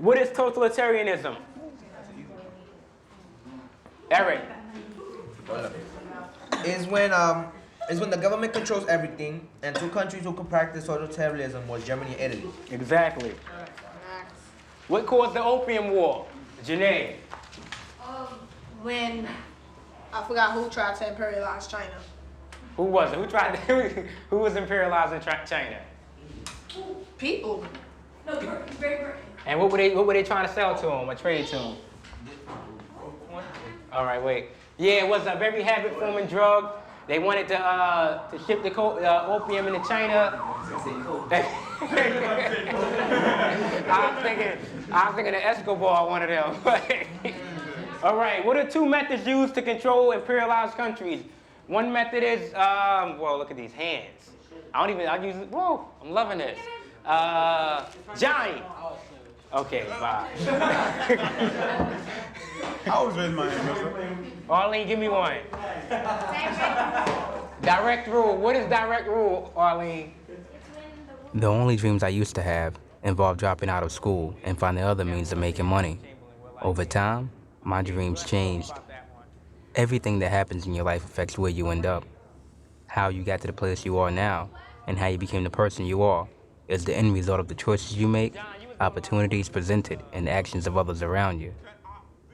What is totalitarianism? Eric. Is when the government controls everything, and two countries who could practice totalitarianism was Germany and Italy. Exactly. What caused the Opium War? Janae. When I forgot who tried to imperialize China. Who was it? Who was imperializing China? People. No, Great Britain. And what were they trying to sell to them or trade to them? All right, wait. Yeah, it was a very habit-forming drug. They wanted to ship the opium into China. I was thinking of Escobar, one of them. All right, what are two methods used to control imperialized countries? One method is, well, look at these hands. I use it, whoa, I'm loving this. Johnny. Okay, bye. I always raise my hand, mister. Arlene, give me one. Direct rule. What is direct rule, Arlene? The only dreams I used to have involved dropping out of school and finding other means of making money. Over time, my dreams changed. Everything that happens in your life affects where you end up. How you got to the place you are now and how you became the person you are is the end result of the choices you make, opportunities presented, and the actions of others around you.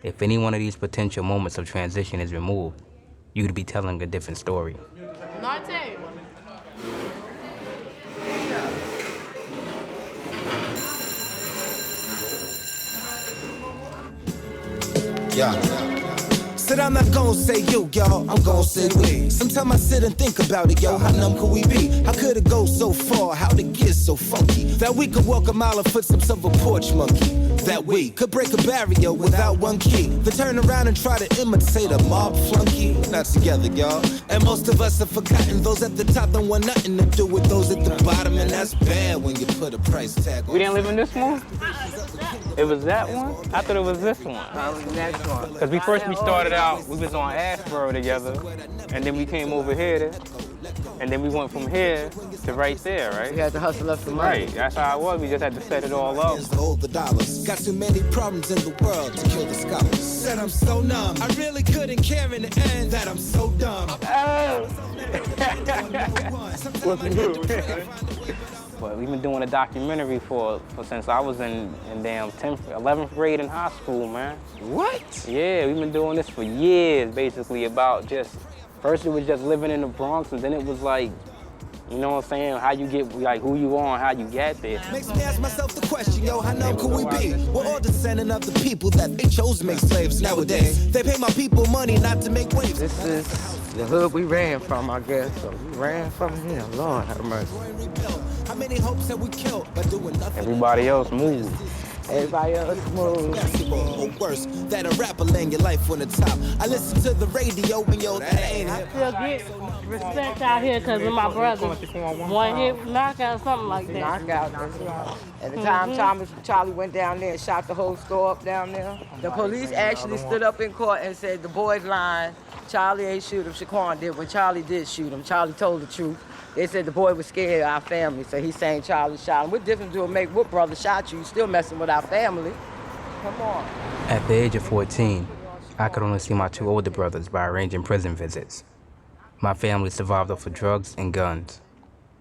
If any one of these potential moments of transition is removed, you'd be telling a different story. Narrated. Yeah. Said I'm not gonna say you, y'all, I'm gonna say we. Sometimes I sit and think about it, yo, how numb could we be? How could it go so far, how'd it get so funky? That we could walk a mile in footsteps of a porch monkey. That we could break a barrier without one key. Then turn around and try to imitate a mob flunky. Not together, y'all. And most of us have forgotten those at the top don't want nothing to do with those at the bottom. And that's bad when you put a price tag on. We didn't live in this one? It was that one? I thought it was this one. The next one. Because we started out, we was on Ashboro together, and then we came over here, and then we went from here to right there, right? We had to hustle up some money. Right, that's how it was. We just had to set it all up. Hold the dollars. Got too many problems in the world to kill the scholars. Said I'm so numb. I really couldn't care in the end that I'm so dumb. But we've been doing a documentary for since I was in damn 10th, 11th grade in high school, man. What? Yeah, we've been doing this for years, basically, about first it was just living in the Bronx, and then it was like, you know what I'm saying, how you get, like, who you are and how you get there. Makes me ask myself the question, yo, how numb could we be? We're all descendant of the people that they chose to make slaves nowadays. They pay my people money not to make waves. This is the hood we ran from, I guess. So we ran from here. Lord have mercy. How many hopes have we killed by doing nothing? Everybody else moved. Everybody else moved. Or worse, that a rapper laying your life on the top. I listen to the radio and yo, that ain't I it. still get respect out here because of my brother. One hit knockout, something like that. Knockout, that's right. At the time Charlie went down there and shot the whole store up down there, the police actually stood up in court and said the boy's lying. Charlie ain't shoot him, Shaquan did. When Charlie did shoot him, Charlie told the truth. They said the boy was scared of our family, so he's saying Charlie shot him. What difference do it make what brother shot you? You still messing with our family. Come on. At the age of 14, I could only see my two older brothers by arranging prison visits. My family survived off of drugs and guns.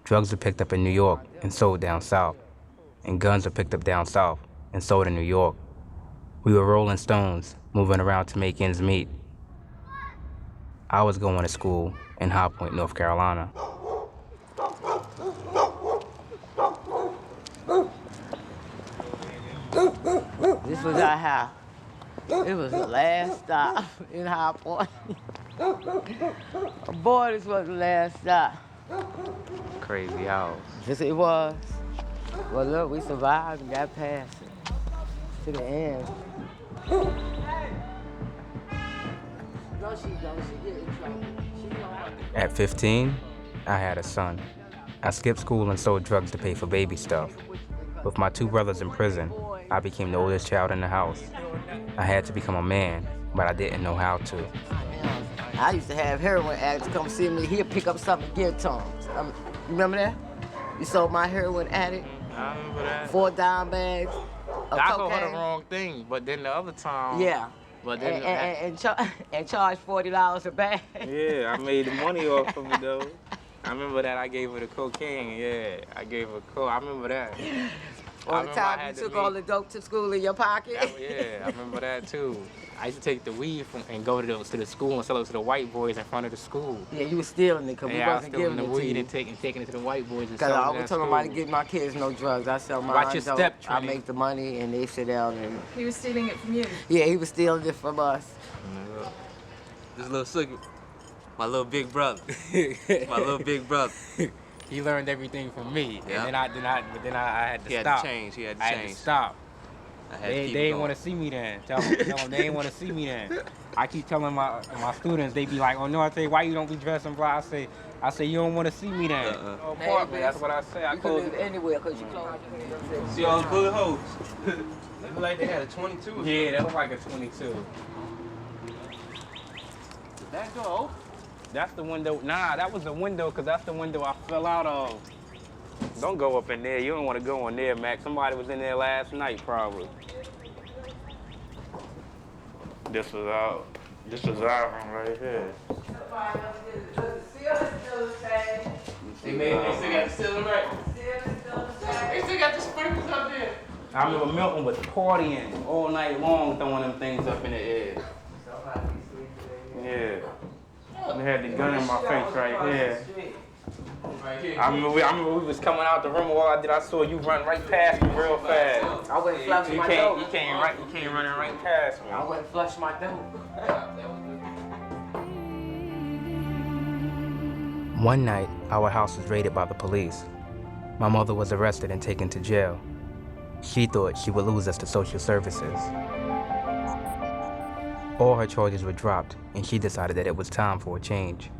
Drugs were picked up in New York and sold down south, and guns were picked up down south and sold in New York. We were rolling stones, moving around to make ends meet. I was going to school in High Point, North Carolina. This was our house. It was the last stop in High Point. Boy, this was the last stop. Crazy house. Yes, it was. Well, look, we survived and got past it to the end. At 15, I had a son. I skipped school and sold drugs to pay for baby stuff. With my two brothers in prison, I became the oldest child in the house. I had to become a man, but I didn't know how to. I used to have heroin addicts come see me. He'd pick up something and give it to him. You remember that? You sold my heroin addict? I remember that. 4 dime bags. I told her cocaine. the wrong thing, but then the other time. Yeah. But then And charge $40 a bag. yeah, I made the money off of it though. I remember that I gave her the cocaine. Yeah, I gave her coke. I remember that. All the time you took all the dope to school in your pocket. Yeah, I remember that too. I used to take the weed and go to the school and sell it to the white boys in front of the school. Yeah, you was stealing it because we wasn't giving the it to weed you. and taking it to the white boys and Because selling I it always at told school. nobody to give my kids no drugs. I sell mine. Watch your dope. step, I Trini. make the money and they sit down and. He was stealing it from you. Yeah, he was stealing it from us. This little sugar, my little big brother. My little big brother. He learned everything from me, Yeah. and then I had to He had stop. to change. He had to I change. had to stop. I had to They keep it didn't going. want to see me then. Tell them they didn't want to see me then. I keep telling my students, they be like, oh no, I say, why you don't be dressing blah? I say, you don't want to see me then. Oh, apartment, that's what I say. I You can close live anywhere because you close your See all the bullet holes. They look like they had a 22. Yeah, that look like a 22. That door. That's the window. Nah, that was the window, because that's the window I fell out of. Don't go up in there. You don't want to go in there, Mac. Somebody was in there last night, probably. This was our room right here. They still got the ceiling right. They still got the sprinkles up there. I remember Milton was partying all night long, throwing them things up in the air. Yeah. They had the gun in my face right here. I remember we was coming out the room. All I did, I saw you run right past me real fast. I went and flushed You my came dope. running right past me. I went and flushed my dope. One night, our house was raided by the police. My mother was arrested and taken to jail. She thought she would lose us to social services. All her charges were dropped, and she decided that it was time for a change.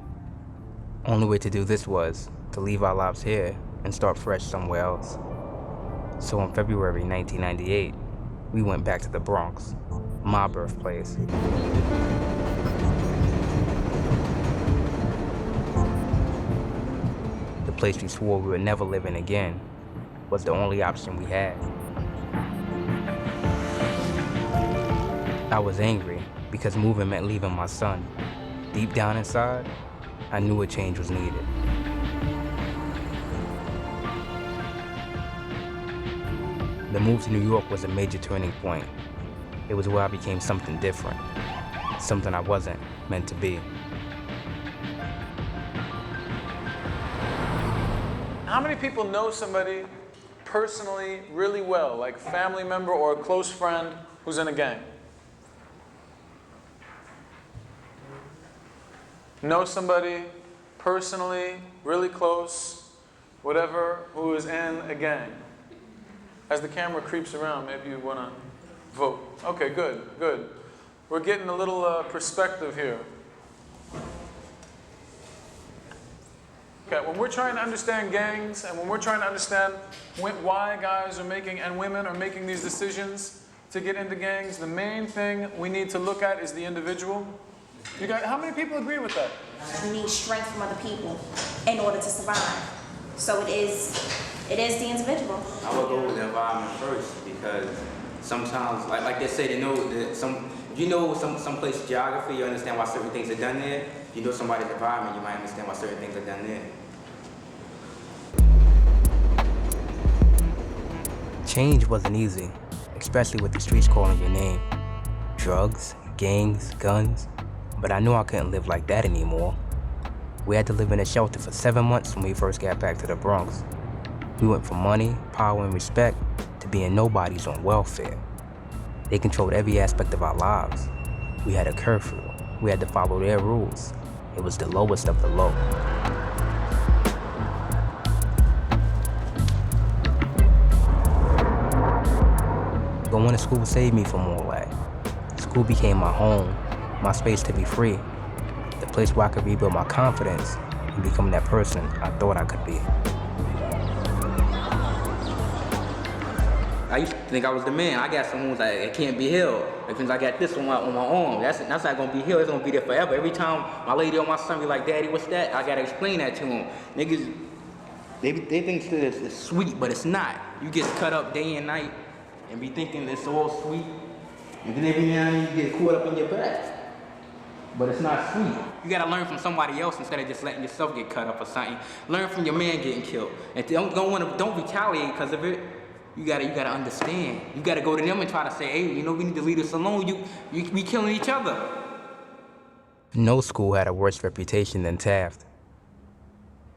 Only way to do this was to leave our lives here and start fresh somewhere else. So in February 1998, we went back to the Bronx, my birthplace. The place we swore we would never live in again was the only option we had. I was angry because moving meant leaving my son. Deep down inside, I knew a change was needed. The move to New York was a major turning point. It was where I became something different, something I wasn't meant to be. How many people know somebody personally really well, like a family member or a close friend who's in a gang? Know somebody personally, really close, whatever, who is in a gang? As the camera creeps around, maybe you want to vote. Okay, good, good. We're getting a little perspective here. Okay, when we're trying to understand gangs and when we're trying to understand why guys are making and women are making these decisions to get into gangs, the main thing we need to look at is the individual. You guys, how many people agree with that? You need strength from other people in order to survive. So it is the individual. I would go with the environment first because sometimes, like they say, some place geography, you understand why certain things are done there. If you know somebody's environment, you might understand why certain things are done there. Change wasn't easy, especially with the streets calling your name. Drugs, gangs, guns. But I knew I couldn't live like that anymore. We had to live in a shelter for 7 months when we first got back to the Bronx. We went from money, power, and respect to being nobodies on welfare. They controlled every aspect of our lives. We had a curfew. We had to follow their rules. It was the lowest of the low. Going to school saved me from all that. School became my home, my space to be free, the place where I could rebuild my confidence and become that person I thought I could be. I used to think I was the man. I got some wounds that it can't be healed. Like, since I got this on my arm, that's not gonna be healed. It's gonna be there forever. Every time my lady or my son be like, "Daddy, what's that?" I gotta explain that to him. Niggas, they think that it's sweet, but it's not. You get cut up day and night. and be thinking it's all sweet, and then every now and then you get caught up in your back. But it's not sweet. You gotta learn from somebody else instead of just letting yourself get cut up or something. Learn from your man getting killed. And don't retaliate because of it. You gotta understand. You gotta go to them and try to say, hey, we need to leave us alone. We killing each other. No school had a worse reputation than Taft.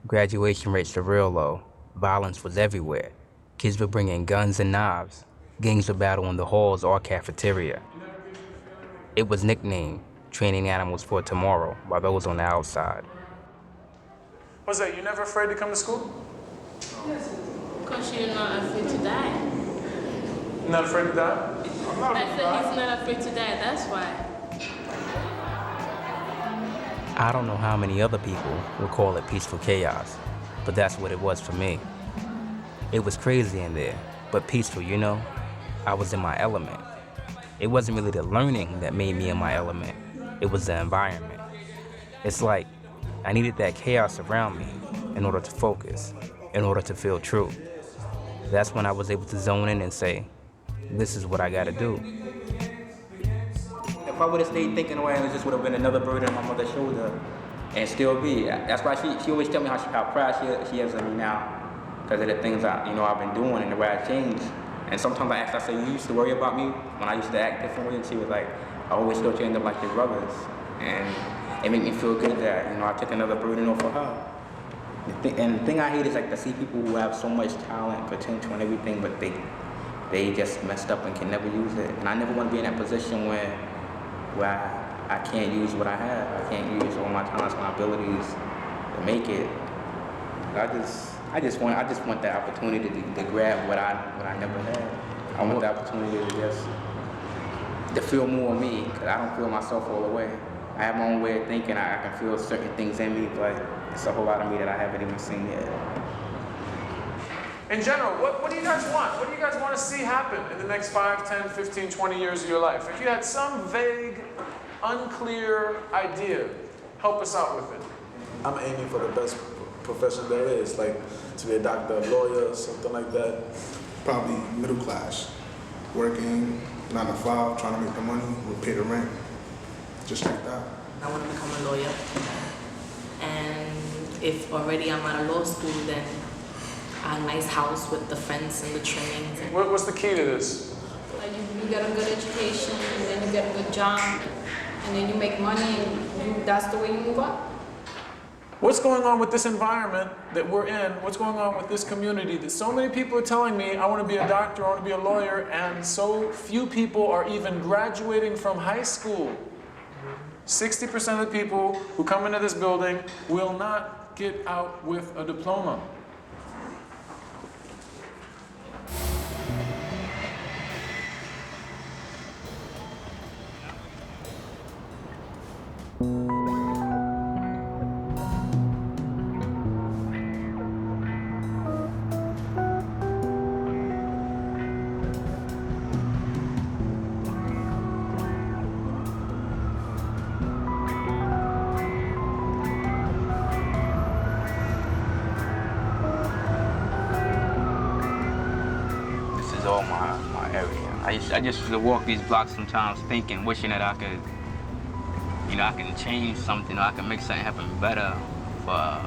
Graduation rates were real low. Violence was everywhere. Kids were bringing guns and knives. Gangs would battle in the halls or cafeteria. It was nicknamed training animals for tomorrow by those on the outside. What's that? You never afraid to come to school? Because you're not afraid to die. Not afraid to die? I said he's not afraid to die, that's why. I don't know how many other people would call it peaceful chaos, but that's what it was for me. It was crazy in there, but peaceful, I was in my element. It wasn't really the learning that made me in my element. It was the environment. It's like I needed that chaos around me in order to focus, in order to feel true. That's when I was able to zone in and say, this is what I gotta do. If I would have stayed thinking away, it just would have been another burden on my mother's shoulder, and still be. That's why she always tell me how proud she is of me now, because of the things I've been doing and the way I changed. And sometimes I ask, I say, you used to worry about me when I used to act differently, and she was like, I always thought you ended up like your brothers. And it made me feel good that, I took another burden off of her. And the thing I hate is like to see people who have so much talent, potential and everything, but they just messed up and can never use it. And I never want to be in that position where I can't use what I have. I can't use all my talents, my abilities to make it. I just want that opportunity to grab what I never had. I want the opportunity to feel more of me, because I don't feel myself all the way. I have my own way of thinking. I can feel certain things in me, but it's a whole lot of me that I haven't even seen yet. In general, what do you guys want? What do you guys want to see happen in the next 5, 10, 15, 20 years of your life? If you had some vague, unclear idea, help us out with it. I'm aiming for the best profession there is, like to be a doctor, a lawyer, something like that. Probably middle class, working 9 to 5, trying to make the money, we'll pay the rent, just like that. I want to become a lawyer, and if already I'm out of law school, then a nice house with the fence and the trimmings. What's the key to this? Like you get a good education, and then you get a good job, and then you make money, and that's the way you move up. What's going on with this environment that we're in? What's going on with this community that so many people are telling me, I want to be a doctor, I want to be a lawyer, and so few people are even graduating from high school? 60% of the people who come into this building will not get out with a diploma. I just used to walk these blocks sometimes thinking, wishing that I could, I can change something, or I can make something happen better for,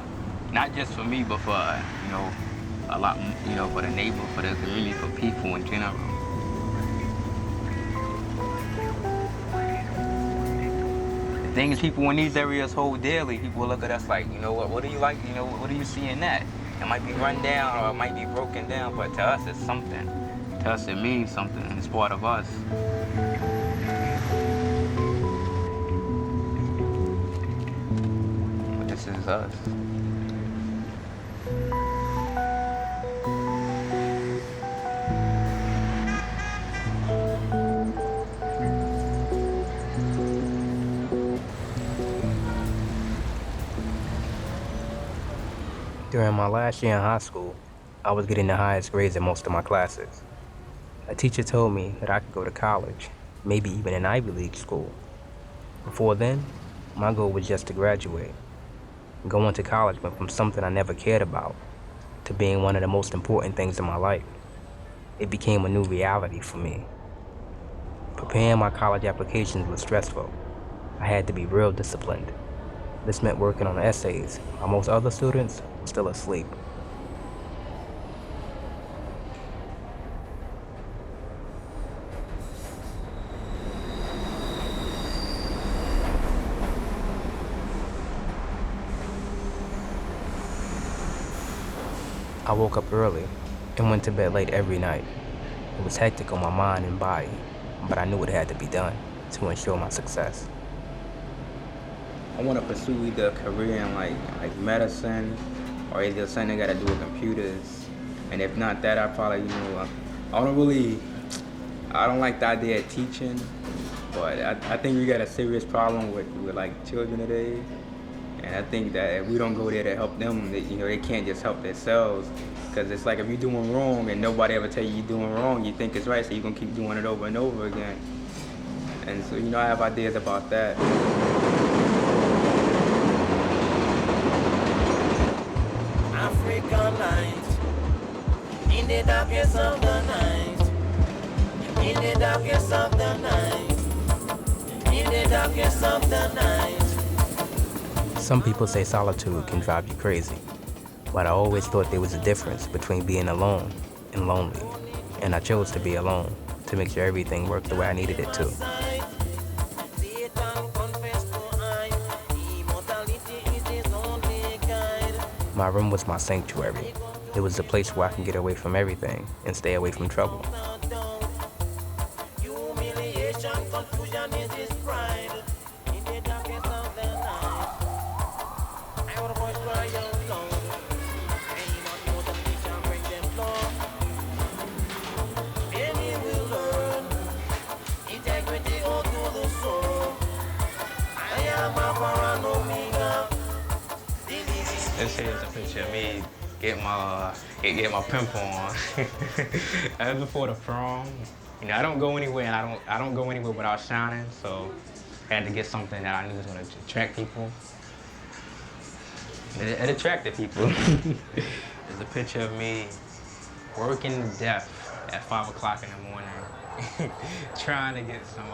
not just for me, but for, a lot, for the neighbor, for the community, for people in general. The thing is, people in these areas hold dearly. People look at us like, what do you like? What do you see in that? It might be run down or it might be broken down, but to us, it's something. To us, it means something. It's part of us. But this is us. During my last year in high school, I was getting the highest grades in most of my classes. A teacher told me that I could go to college, maybe even an Ivy League school. Before then, my goal was just to graduate. Going to college went from something I never cared about to being one of the most important things in my life. it became a new reality for me. Preparing my college applications was stressful. I had to be real disciplined. This meant working on essays while most other students were still asleep. I woke up early and went to bed late every night. It was hectic on my mind and body, but I knew it had to be done to ensure my success. I want to pursue either a career in like medicine or either something that got to do with computers. And if not that, I probably, I don't like the idea of teaching, but I think we got a serious problem with like children today. And I think that if we don't go there to help them, they can't just help themselves. Because it's like if you're doing wrong and nobody ever tell you you're doing wrong, you think it's right, so you're going to keep doing it over and over again. And so, I have ideas about that. African night, in the darkest of the night, in the darkest of the night, in the darkest of the night. Some people say solitude can drive you crazy, but I always thought there was a difference between being alone and lonely, and I chose to be alone to make sure everything worked the way I needed it to. My room was my sanctuary. It was the place where I can get away from everything and stay away from trouble. This here's a picture of me get my pimple on. That was before the prom. I don't go anywhere, and I don't go anywhere without shining. So I had to get something that I knew was going to attract people. It attracted people. There's a picture of me working to death at 5 o'clock in the morning, trying to get some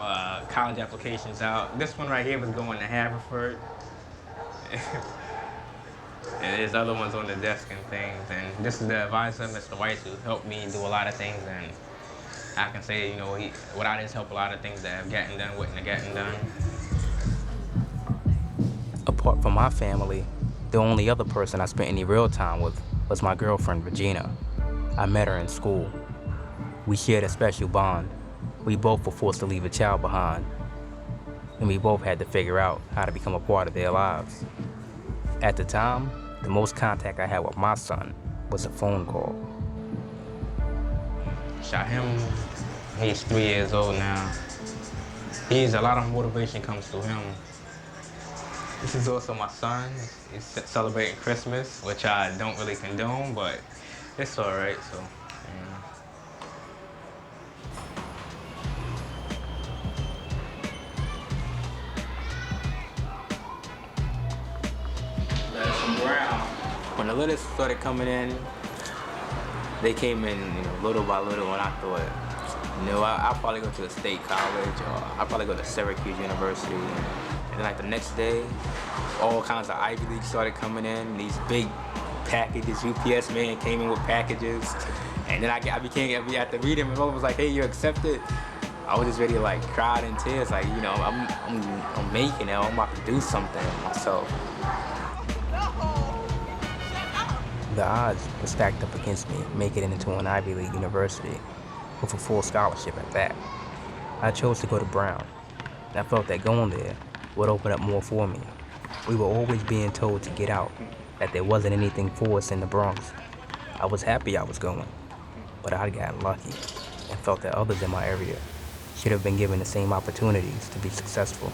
college applications out. This one right here was going to Haverford. And there's other ones on the desk and things. And this is the advisor, Mr. Weiss, who helped me do a lot of things. And I can say, without his help, a lot of things that have gotten done wouldn't have gotten done. Apart from my family, the only other person I spent any real time with was my girlfriend, Regina. I met her in school. We shared a special bond. We both were forced to leave a child behind. And we both had to figure out how to become a part of their lives. At the time, the most contact I had with my son was a phone call. Shahim, he's 3 years old now. A lot of motivation comes through him. This is also my son. He's celebrating Christmas, which I don't really condone, but it's all right, so. When the letters started coming in, they came in, little by little, and I thought, I'll probably go to a state college, or I'll probably go to Syracuse University. And then, the next day, all kinds of Ivy League started coming in. These big packages, UPS man came in with packages, and then I had to read them, and everyone was like, "Hey, you're accepted." I was just ready to cried in tears, I'm making it. I'm about to do something with myself. The odds were stacked up against me making it into an Ivy League university with a full scholarship at that. I chose to go to Brown. I felt that going there would open up more for me. We were always being told to get out, that there wasn't anything for us in the Bronx. I was happy I was going, but I got lucky and felt that others in my area should have been given the same opportunities to be successful.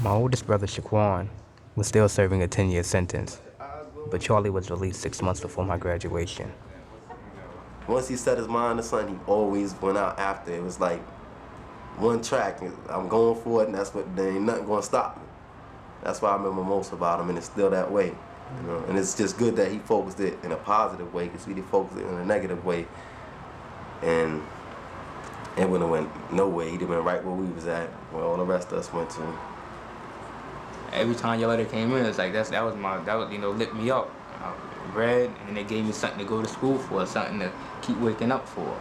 My oldest brother, Shaquan, was still serving a 10-year sentence, but Charlie was released 6 months before my graduation. Once he set his mind to something, he always went out after. It was like one track, I'm going for it, and there ain't nothing gonna stop me. That's what I remember most about him, and it's still that way. You know, and it's just good that he focused it in a positive way, because he did focus it in a negative way, and it wouldn't have went nowhere. He'd have been right where we was at, where all the rest of us went to. Every time your letter came in, it's like that was you know, lit me up. I read, and it gave me something to go to school for, something to keep waking up for.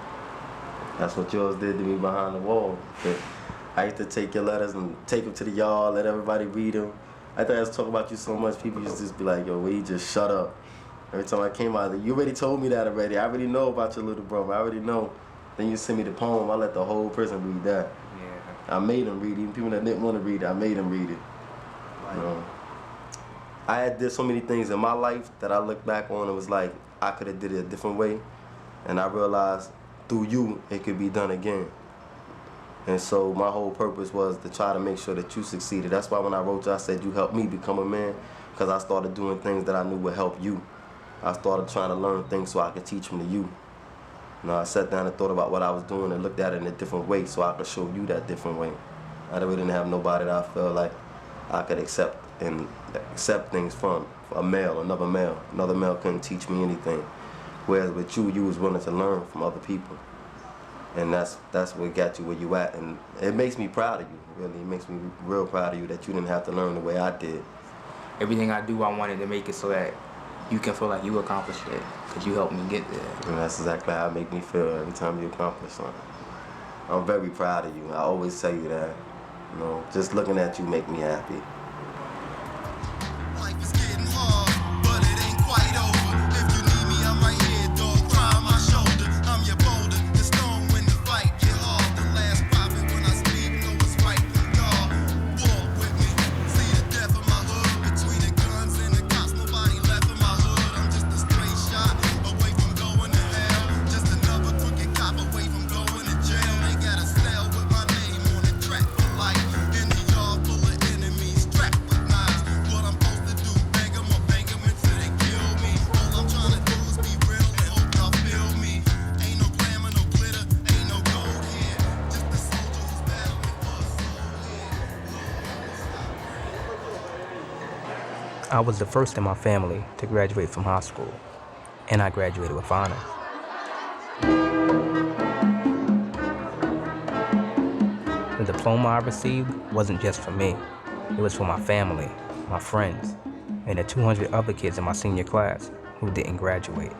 That's what yours did to me behind the wall. I used to take your letters and take them to the yard, let everybody read them. I thought I was talking about you so much, people used to just be like, yo, will you just shut up? Every time I came out, you already told me that already. I already know about your little brother. I already know. Then you send me the poem, I let the whole person read that. Yeah. I made them read it. Even people that didn't want to read it, I made them read it. You know, I had did so many things in my life that I look back on and was like, I could have did it a different way. And I realized through you, it could be done again. And so my whole purpose was to try to make sure that you succeeded. That's why when I wrote you, I said you helped me become a man, because I started doing things that I knew would help you. I started trying to learn things so I could teach them to you. You know, I sat down and thought about what I was doing and looked at it in a different way so I could show you that different way. I really didn't have nobody that I felt like I could accept things from, a male, another male. Another male couldn't teach me anything. Whereas with you, you was willing to learn from other people. And that's what got you where you at. And it makes me proud of you, really. It makes me real proud of you that you didn't have to learn the way I did. Everything I do, I wanted to make it so that you can feel like you accomplished it, because you helped me get there. And that's exactly how it make me feel every time you accomplish something. I'm very proud of you. I always tell you that. You know, just looking at you make me happy. Life is getting hard, but it ain't quite over. If you need me, I'm right here, dog. Cry on my shoulder. I'm your boulder. The stone when the fight get hard. The last prophet when I speak, know it's right. Y'all walk with me. See the death of my hood between the guns and the cops. Nobody left in my hood. I'm just a straight shot away from going to hell. Just another crooked cop away from going to jail. They got a cell with my name on the track for life. In the yard full of enemies, strapped with knives. What I'm supposed to do, bang them or bang them until they kill me. All I'm trying to do is be real and hope y'all feel me. Ain't no glamour, no glitter, ain't no gold here. Just a soldier who's battling for a soul here. I was the first in my family to graduate from high school, and I graduated with honors. The diploma I received wasn't just for me. It was for my family, my friends, and the 200 other kids in my senior class who didn't graduate.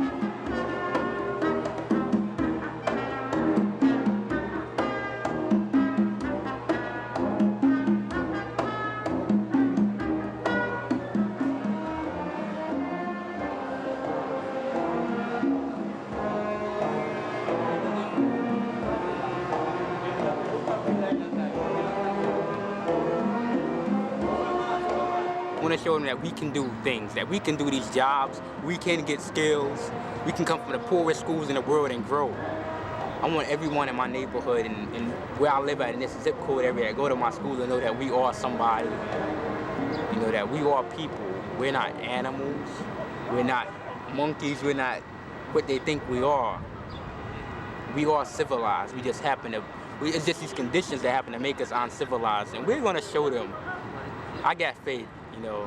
I want to show them that we can do things, that we can do these jobs, we can get skills, we can come from the poorest schools in the world and grow. I want everyone in my neighborhood and where I live at in this zip code area that go to my school to know that we are somebody, you know, that we are people. We're not animals, we're not monkeys, we're not what they think we are. We are civilized, we just happen to, it's just these conditions that happen to make us uncivilized, and we're going to show them. I got faith. You know.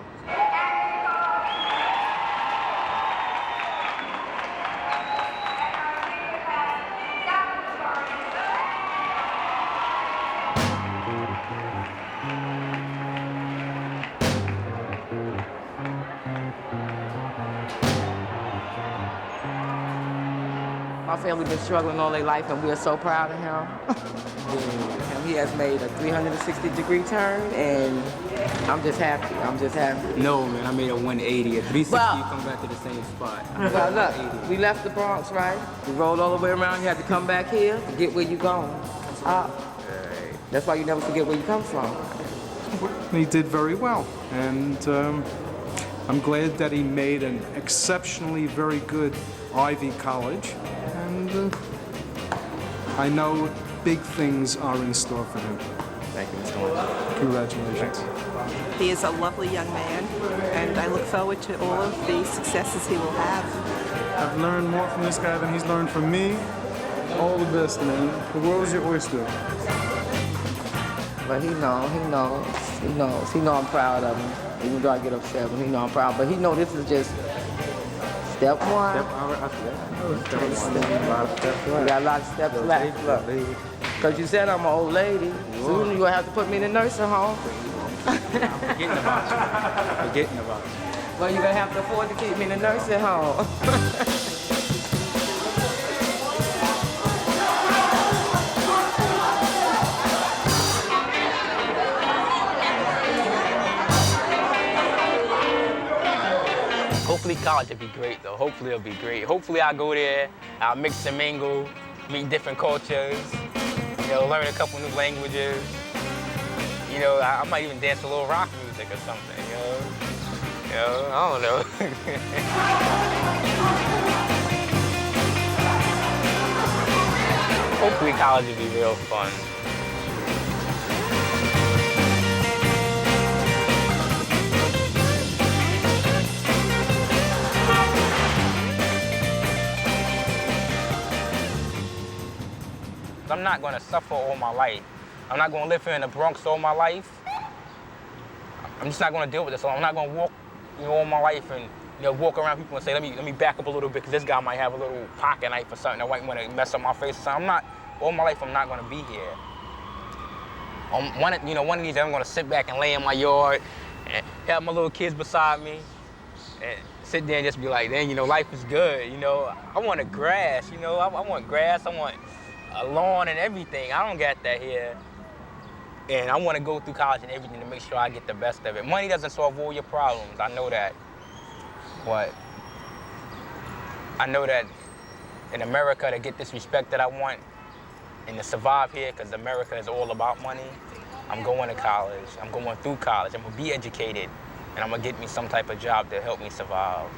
My family been struggling all their life, and we are so proud of him. And he has made a 360-degree turn, and I'm just happy. I'm just happy. No, man, I made a 180. A 360, you come back to the same spot. Well, look, we left the Bronx, right? We rolled all the way around. You had to come back here to get where you going. That's why you never forget where you come from. He did very well, and I'm glad that he made an exceptionally very good Ivy College, and I know big things are in store for him. Thank you so much. Congratulations. He is a lovely young man, and I look forward to all of the successes he will have. I've learned more from this guy than he's learned from me. All the best, man. The world is your oyster. But he knows I'm proud of him. Even though I get upset, but he know I'm proud. But he know this is just step one. We got a lot of steps left. Look. Because you said I'm an old lady. Soon you're going to have to put me in a nursing home. I'm forgetting about you. Forgetting about you. Well, you're going to have to afford to keep me in a nursing home. Hopefully college will be great though. Hopefully it'll be great. Hopefully I'll go there, I'll mix and mingle, meet different cultures, you know, learn a couple new languages. You know, I might even dance a little rock music or something, you know? You know, I don't know. Hopefully college will be real fun. I'm not gonna suffer all my life. I'm not gonna live here in the Bronx all my life. I'm just not gonna deal with this. So I'm not gonna walk, you know, all my life and, you know, walk around people and say, let me back up a little bit because this guy might have a little pocket knife or something that might want to mess up my face. So all my life I'm not gonna be here. One of these days I'm gonna sit back and lay in my yard and have my little kids beside me and sit there and just be like, dang, you know, life is good. You know, I want a grass, you know, I want grass, I want a lawn and everything. I don't got that here. And I want to go through college and everything to make sure I get the best of it. Money doesn't solve all your problems, I know that. But I know that in America, to get this respect that I want and to survive here, because America is all about money, I'm going to college. I'm going through college. I'm gonna be educated, and I'm gonna get me some type of job to help me survive.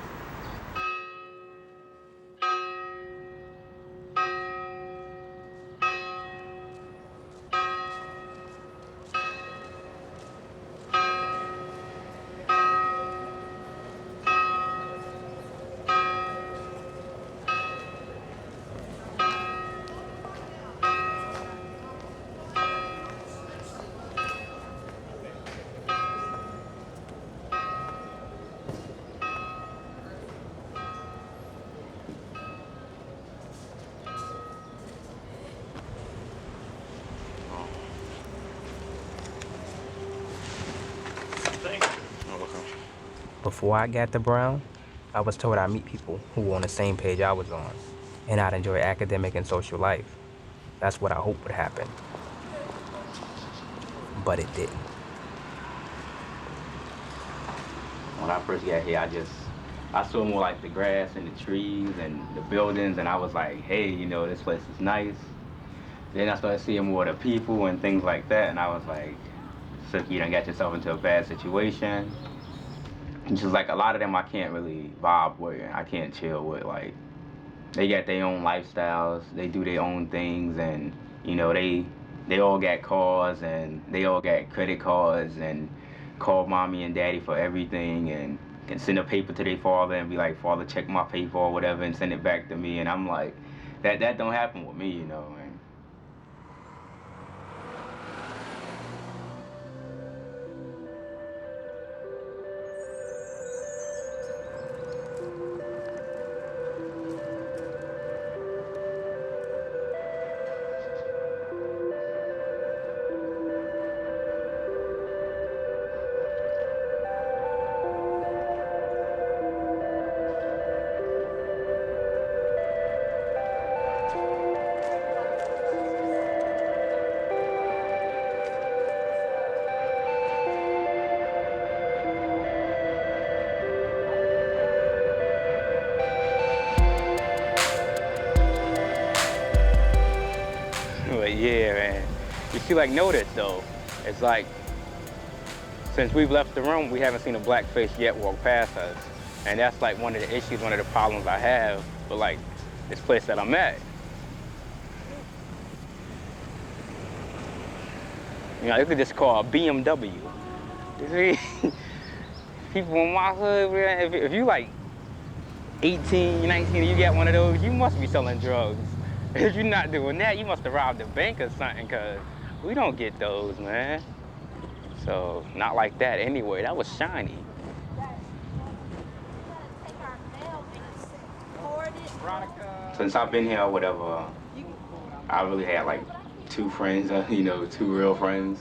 Before I got to Brown, I was told I'd meet people who were on the same page I was on, and I'd enjoy academic and social life. That's what I hoped would happen. But it didn't. When I first got here, I saw more like the grass and the trees and the buildings, and I was like, hey, you know, this place is nice. Then I started seeing more of the people and things like that, and I was like, so you done got yourself into a bad situation. It's just like a lot of them I can't really vibe with, and I can't chill with. Like, they got their own lifestyles, they do their own things, and you know, they all got cars and they all got credit cards and call mommy and daddy for everything and can send a paper to their father and be like, father, check my paper or whatever and send it back to me. And I'm like, that don't happen with me, you know, man. Yeah, man. You see, like, notice though, it's like, since we've left the room, we haven't seen a black face yet walk past us. And that's like one of the issues, one of the problems I have with like this place that I'm at. You know, you could just call a BMW. You see, people in my hood, man, if you like 18, 19, and you got one of those, you must be selling drugs. If you're not doing that, you must have robbed a bank or something, because We don't get those, man. So, not like that anyway. That was shiny. Since I've been here or whatever, I really had like 2 friends, you know, 2 real friends.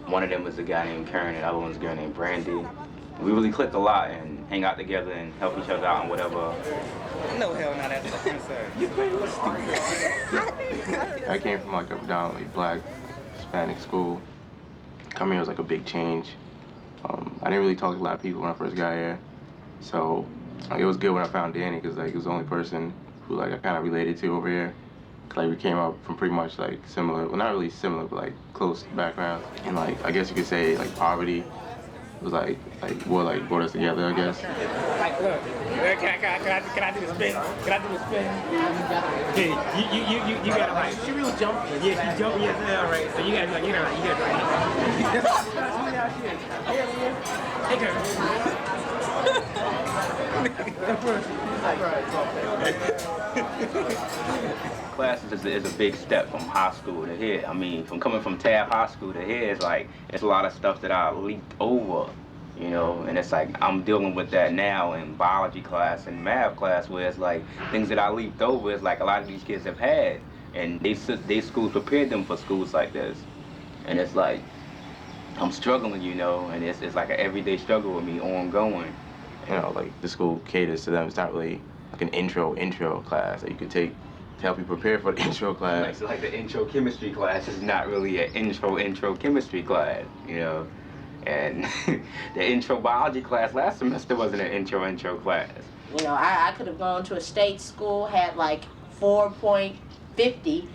One of them was a guy named Karen, and the other one's a girl named Brandy. We really clicked a lot and hang out together and help each other out and whatever. No, hell not. That's what I'm saying. I came from like a predominantly black Hispanic school. Coming here was like a big change. I didn't really talk to a lot of people when I first got here. So like, it was good when I found Danny because like, he was the only person who like I kind of related to over here. Like we came up from pretty much like similar, well not really similar, but like close backgrounds. And like, I guess you could say like poverty was like what like brought us together, I guess. Like, look, can I do the spin? Can I do the spin? Yeah, you got it right. She really jumped. Yeah, she jumped. Yes, yeah, right. So you got to like, you got it right. Classes is a big step from high school to here. I mean, from coming from Taft High School to here, it's like, it's a lot of stuff that I leaped over, you know, and it's like, I'm dealing with that now in biology class and math class, where it's like, things that I leaped over is like a lot of these kids have had, and they schools prepared them for schools like this. And it's like, I'm struggling, you know, and it's like an everyday struggle with me, ongoing. You know, like the school caters to them. It's not really like an intro class that you could take to help you prepare for the intro class. Like the intro chemistry class is not really an intro chemistry class, you know. And the intro biology class last semester wasn't an intro class. You know, I could have gone to a state school, had like 4.50,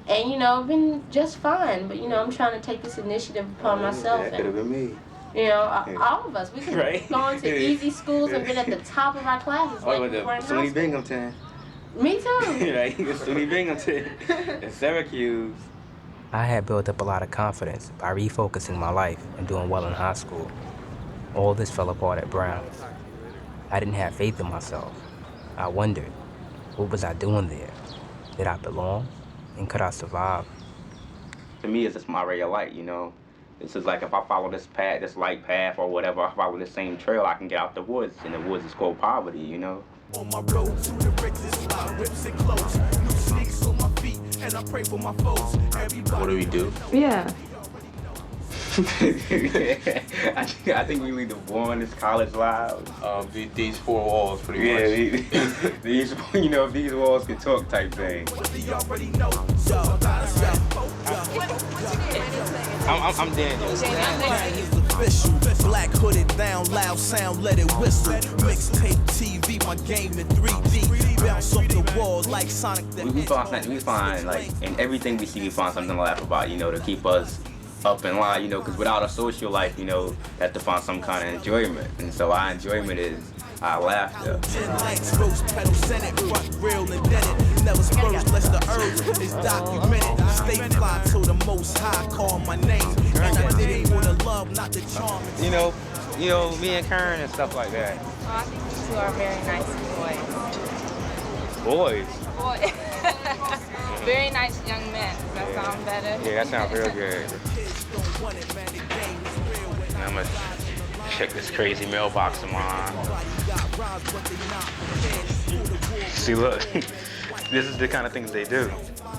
and you know, been just fine. But you know, I'm trying to take this initiative upon myself. That could have been me. You know, all of us, we could have gone to easy schools and been at the top of our classes. Oh, like the SUNY Binghamton. Me too. Right, SUNY Binghamton in Syracuse. I had built up a lot of confidence by refocusing my life and doing well in high school. All this fell apart at Brown. I didn't have faith in myself. I wondered, what was I doing there? Did I belong? And could I survive? To me, it's just my ray of light, you know. This is like if I follow this path, this light path or whatever, I follow this same trail, I can get out the woods. And the woods is called poverty, you know. On my road to the Rex's fly, rips and clothes. New sneaks on my feet, and I pray for my foes. What do we do? Yeah. I think we lead the warmest college lives. These 4 walls, pretty much. Yeah, these, you know, if these walls can talk type thing. I'm Daniel. Official, black hooded down, loud sound, let it whistle. Mixtape TV, my game in 3D. Bounce off the wall like Sonic the Hedgehog. We find, like, in everything we see, we find something to laugh about, you know, to keep us up in line, you know, because without a social life, you know, you have to find some kind of enjoyment. And so our enjoyment is our laughter. Rose pedal Senate, front real indented. Never spurs less the herbs is documented. Stay fly till the most high call my name. And I did it for the love, not the charm. You know, me and Karen and stuff like that. Oh, I think you two are very nice Boys? Very nice young men. Does that sound better? Yeah, that sounds real good. And I'm gonna check this crazy mailbox of mine. See, look, this is the kind of things they do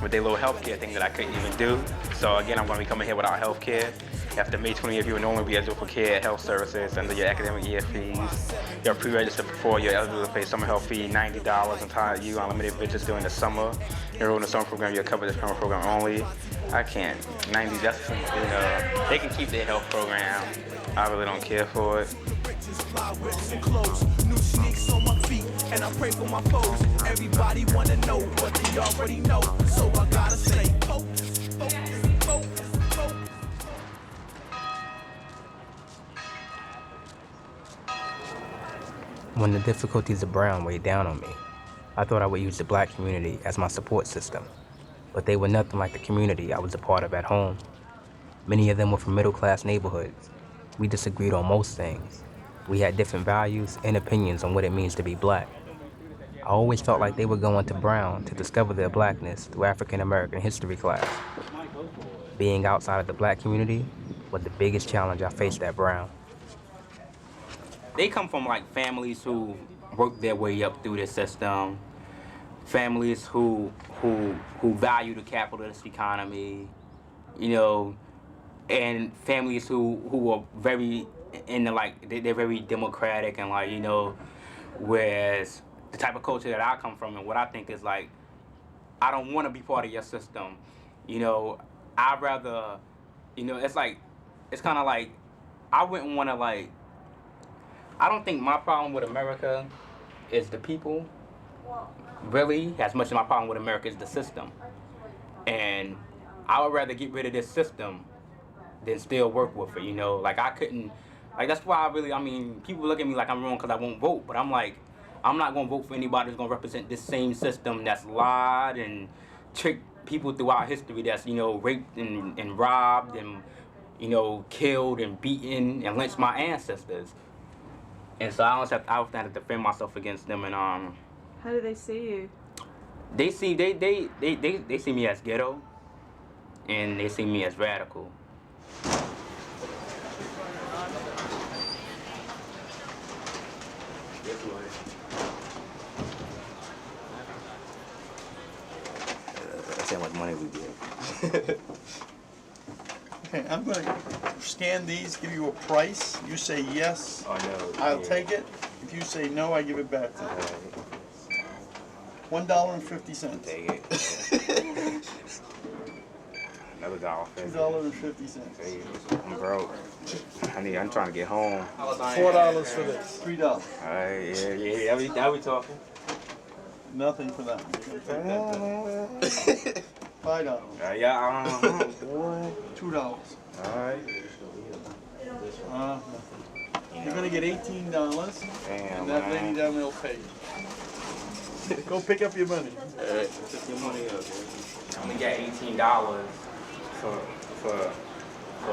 with their little healthcare thing that I couldn't even do. So again, I'm gonna be coming here without healthcare. After May 20th, you will normally be eligible for care, health services under your academic year fees. You're pre-registered before you're eligible to pay summer health fee, $90 entire you unlimited visits during the summer. Enroll in the summer program, you're covered the summer program only. I can't. 90, that's, you know, they can keep their health program. I really don't care for it. New sneaks on my feet, and I pray for my foes. Everybody wanna know what they already know, so I gotta say, focus, focus, focus, focus. When the difficulties of Brown weighed down on me, I thought I would use the black community as my support system, but they were nothing like the community I was a part of at home. Many of them were from middle-class neighborhoods. We disagreed on most things. We had different values and opinions on what it means to be black. I always felt like they were going to Brown to discover their blackness through African American history class. Being outside of the black community was the biggest challenge I faced at Brown. They come from like families who worked their way up through the system, families who value the capitalist economy, you know, and families who are very into like they're very democratic and like, you know, whereas the type of culture that I come from and what I think is like, I don't want to be part of your system, you know. I'd rather, you know, it's like, it's kind of like, I wouldn't want to like, I don't think my problem with America is the people, really, as much as my problem with America is the system. And I would rather get rid of this system than still work with it, you know? Like, I couldn't, like, that's why I mean, people look at me like I'm wrong because I won't vote, but I'm like, I'm not going to vote for anybody who's going to represent this same system that's lied and tricked people throughout history, that's, you know, raped and robbed and, you know, killed and beaten and lynched my ancestors. And so I always have to defend myself against them. And How do they see you? they see me as ghetto, and they see me as radical. That's how much money we get. Okay, I'm going to scan these, give you a price. You say yes, I'll take it. If you say no, I give it back to you. $1.50. Take it. Another $2.50. I'm broke. I'm trying to get home. $4 for this. $3. All right, yeah. I'll be talking. Nothing for that. You're gonna take that back. $5. $2. All right. You're gonna get $18. Damn, and that man. lady down there will pay. Go pick up your money. Pick your money up. I only got $18 for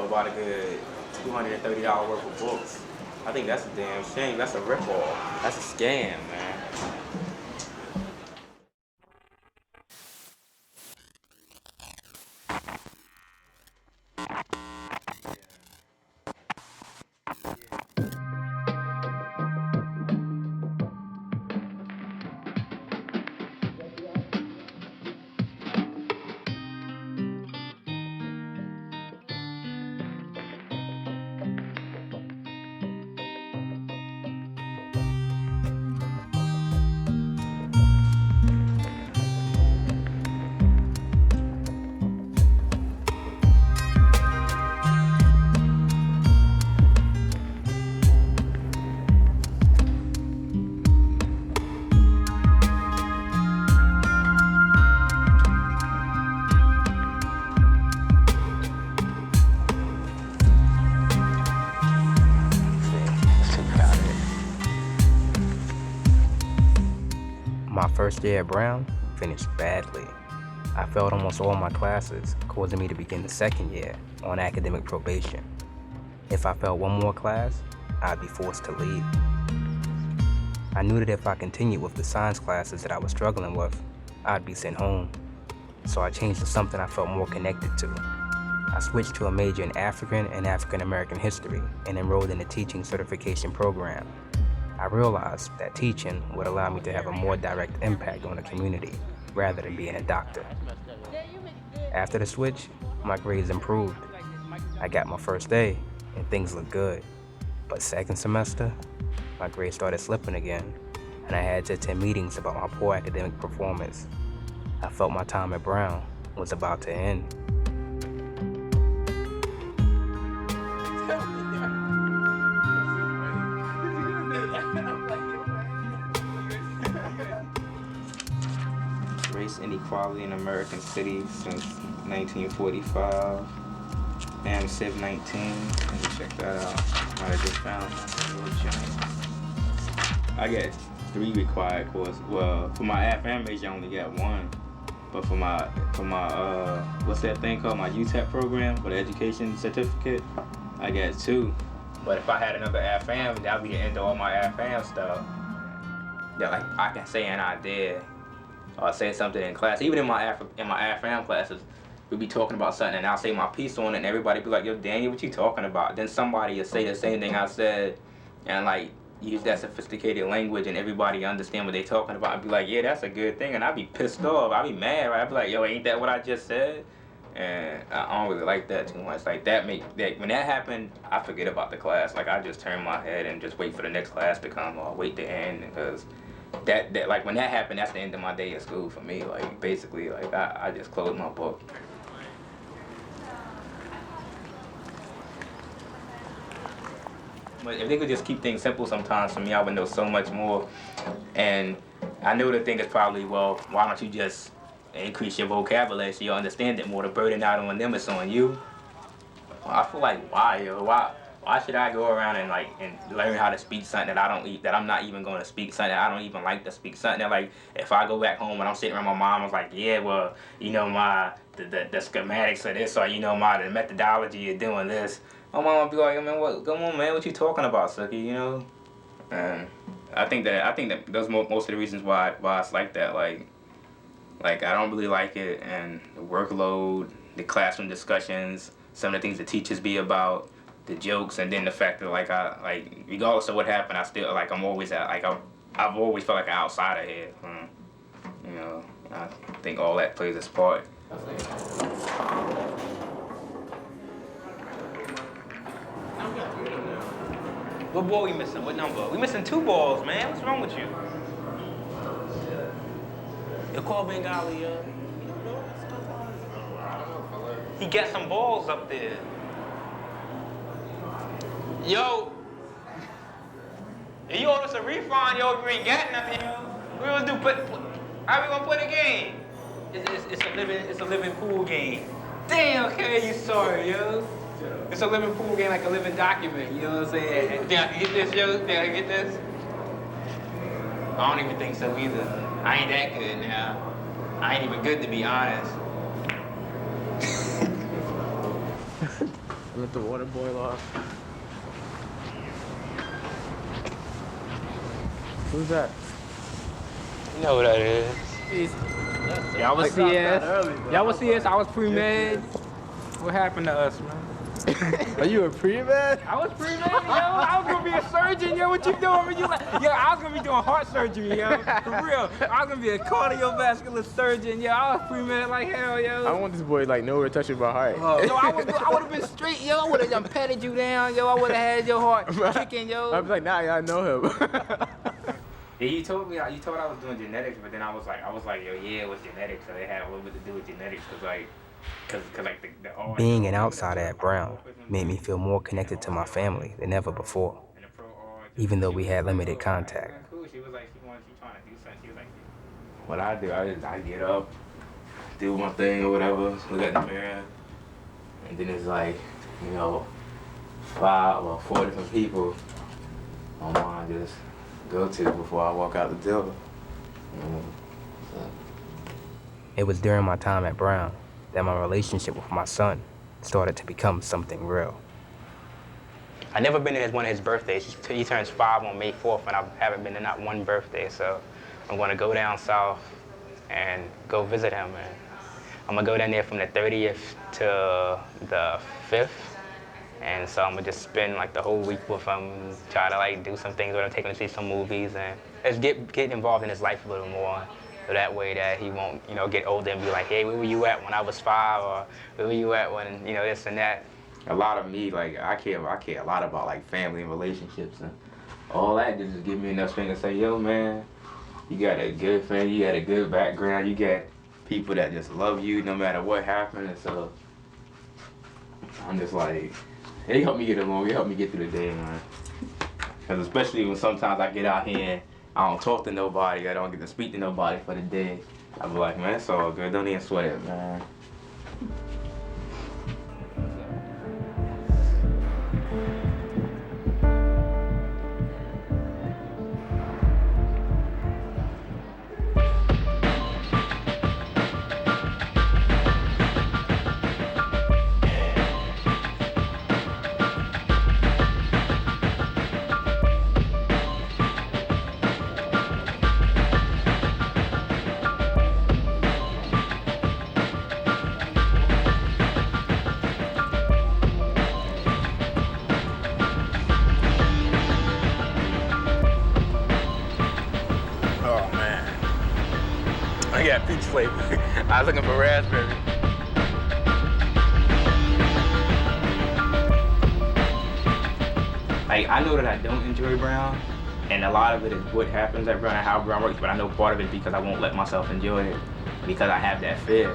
about a good $230 worth of books. I think that's a damn shame. That's a ripoff. That's a scam, man. My first year at Brown finished badly. I failed almost all my classes, causing me to begin the second year on academic probation. If I failed one more class, I'd be forced to leave. I knew that if I continued with the science classes that I was struggling with, I'd be sent home. So I changed to something I felt more connected to. I switched to a major in African and African American history and enrolled in a teaching certification program. I realized that teaching would allow me to have a more direct impact on the community rather than being a doctor. After the switch, my grades improved. I got my first A and things looked good. But second semester, my grades started slipping again, and I had to attend meetings about my poor academic performance. I felt my time at Brown was about to end. Race inequality in American cities since 1945. Civ 19. Let me check that out. Might have just found that. I got 3 required courses. Well, for my FM major, I only got 1. But for my what's that thing called? My UTEP program for the education certificate, I got 2. But if I had another FM, that'd be the end of all my FM stuff. Yeah, like I can say an idea or say something in class. Even in my FM classes, we'll be talking about something and I'll say my piece on it and everybody be like, yo, Daniel, what you talking about? Then somebody will say the same thing I said and like use that sophisticated language and everybody understand what they talking about. I'd be like, yeah, that's a good thing. And I'd be pissed off. I'd be mad, right? I'd be like, yo, ain't that what I just said? And I don't really like that too much. Like when that happened, I forget about the class. Like I just turn my head and just wait for the next class to come or wait to end because that like when that happened, that's the end of my day at school for me. Like basically, like I just closed my book. But if they could just keep things simple sometimes for me, I would know so much more. And I know the thing is probably, well, why don't you just increase your vocabulary so you'll understand it more? The burden not on them, it's on you. Well, I feel like why, yo? Why should I go around and learn how to speak something that I'm not even going to speak something that I don't even like to speak something that like if I go back home and I'm sitting around my mom, I was like, yeah, well, you know the schematics of this or you know the methodology of doing this. My mom would be like, man, what? Come on, man, what you talking about, Suki? You know? And I think that those most of the reasons why it's like that. Like I don't really like it, and the workload, the classroom discussions, some of the things the teachers be about, the jokes, and then the fact that like regardless of what happened, I still like I'm always I've always felt like an outsider here. You know, I think all that plays its part. What ball we missing? What number? We missing 2 balls, man. What's wrong with you? You call Bengali, yo. He got some balls up there. Yo. You owe us a refund, yo, if you ain't got nothing, yo. What we gonna do? How we gonna play the game? It's a living pool game. Damn, okay, you sorry, yo. It's a living pool game, like a living document, you know what I'm saying? Think I can get this, yo? Think I can get this? I don't even think so either. I ain't that good now. I ain't even good to be honest. Let the water boil off. Who's that? You know who that is. Y'all was CS. Y'all was CS. I was pre-med. What happened to us, man? Are you a pre-med? I was pre-med, yo. I was gonna be a surgeon, yo. What you doing? Yo, I was gonna be doing heart surgery, yo. For real. I was gonna be a cardiovascular surgeon, yo. I was pre-med like hell, yo. I want this boy like nowhere touching my heart. Yo, I would have been straight, yo. I would have petted you down, yo. I would have had your heart kicking, yo. I was like, nah, I know him. Yeah, you told I was doing genetics, but then I was like, yo, yeah, it was genetics, so it had a little bit to do with genetics, cause Being an outsider at Brown made me feel more connected to my family than ever before, even though we had limited contact. What I do, I get up, do one thing or whatever, look at the mirror, and then it's like, you know, 5 or 4 different people my mom just go to before I walk out the door. It was during my time at Brown that my relationship with my son started to become something real. I never been to one of his birthdays. He turns 5 on May 4th, and I haven't been to not one birthday, so I'm gonna go down south and go visit him. And I'm gonna go down there from the 30th to the 5th. And so I'm gonna just spend like the whole week with him, try to like do some things with him, take him to see some movies, and just get involved in his life a little more. So that way that he won't, you know, get older and be like, hey, where were you at when I was 5, or where were you at when, you know, this and that. A lot of me, like, I care a lot about like family and relationships, and all that just give me enough strength to say, yo, man, you got a good family, you got a good background, you got people that just love you no matter what happens. And so I'm just like, it helped me get along, it helped me get through the day, man. Because especially when sometimes I get out here and I don't talk to nobody, I don't get to speak to nobody for the day, I be like, man, it's all good, don't even sweat it, man. Yeah, peach flavor. I was looking for raspberry. Like, I know that I don't enjoy brown, and a lot of it is what happens at brown and how brown works, but I know part of it is because I won't let myself enjoy it, because I have that fear.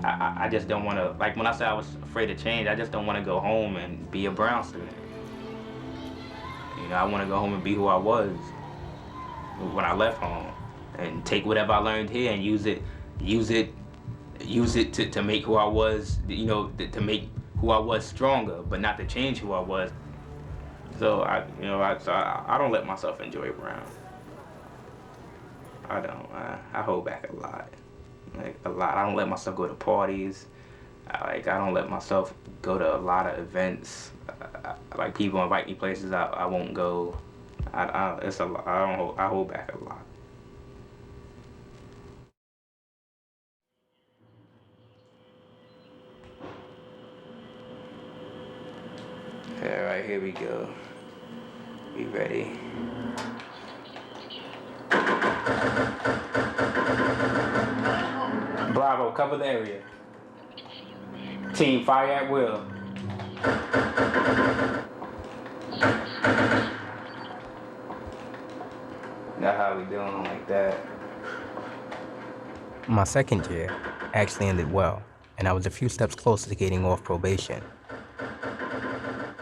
I just don't want to, like when I said I was afraid to change, I just don't want to go home and be a brown student. You know, I want to go home and be who I was when I left home, and take whatever I learned here and use it to make who I was, you know, to make who I was stronger, but not to change who I was. So I don't let myself enjoy brown. I don't. I hold back a lot. Like a lot. I don't let myself go to parties. I don't let myself go to a lot of events. Like people invite me places I won't go. It's a lot. I hold back a lot. All right, here we go. Be ready. Bravo, cover the area. Team, fire at will. That's how we doing like that. My second year actually ended well, and I was a few steps closer to getting off probation.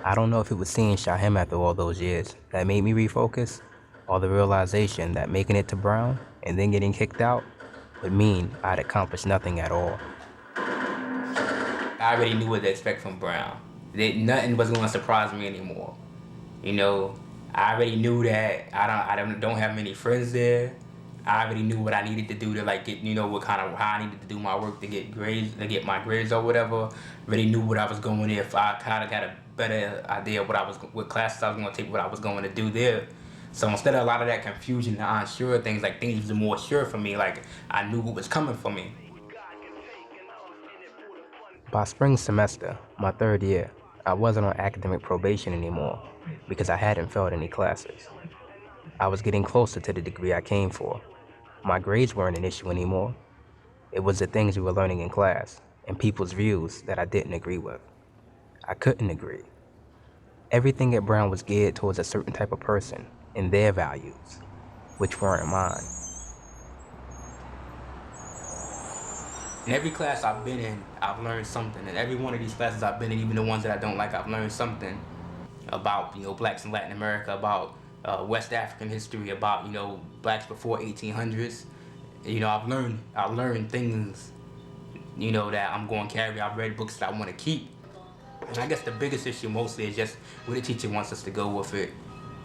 I don't know if it was seeing Shahem after all those years that made me refocus, or the realization that making it to Brown and then getting kicked out would mean I'd accomplished nothing at all. I already knew what to expect from Brown. Nothing was going to surprise me anymore. You know, I already knew that I don't have many friends there. I already knew what I needed to do to like get, you know, how I needed to do my work to get grades, to get my grades or whatever. Already knew what I was going there. If I kind of got a better idea of what classes I was going to take, what I was going to do there. So instead of a lot of that confusion and unsure things, like things were more sure for me. Like I knew what was coming for me. By spring semester, my third year, I wasn't on academic probation anymore because I hadn't failed any classes. I was getting closer to the degree I came for. My grades weren't an issue anymore. It was the things we were learning in class and people's views that I didn't agree with. I couldn't agree. Everything at Brown was geared towards a certain type of person and their values, which weren't mine. In every class I've been in, I've learned something. In every one of these classes I've been in, even the ones that I don't like, I've learned something about, you know, blacks in Latin America, about West African history, about, you know, blacks before 1800s. You know, I've learned things, you know, that I'm going to carry. I've read books that I want to keep. And I guess the biggest issue mostly is just where the teacher wants us to go with it.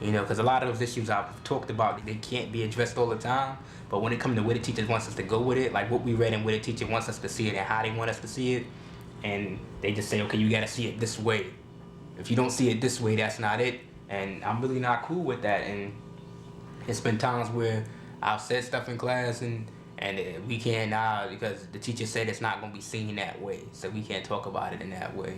You know, because a lot of those issues I've talked about, they can't be addressed all the time. But when it comes to where the teacher wants us to go with it, like what we read and where the teacher wants us to see it and how they want us to see it, and they just say, okay, you got to see it this way. If you don't see it this way, that's not it. And I'm really not cool with that. And it's been times where I've said stuff in class and we can't now because the teacher said it's not going to be seen that way. So we can't talk about it in that way.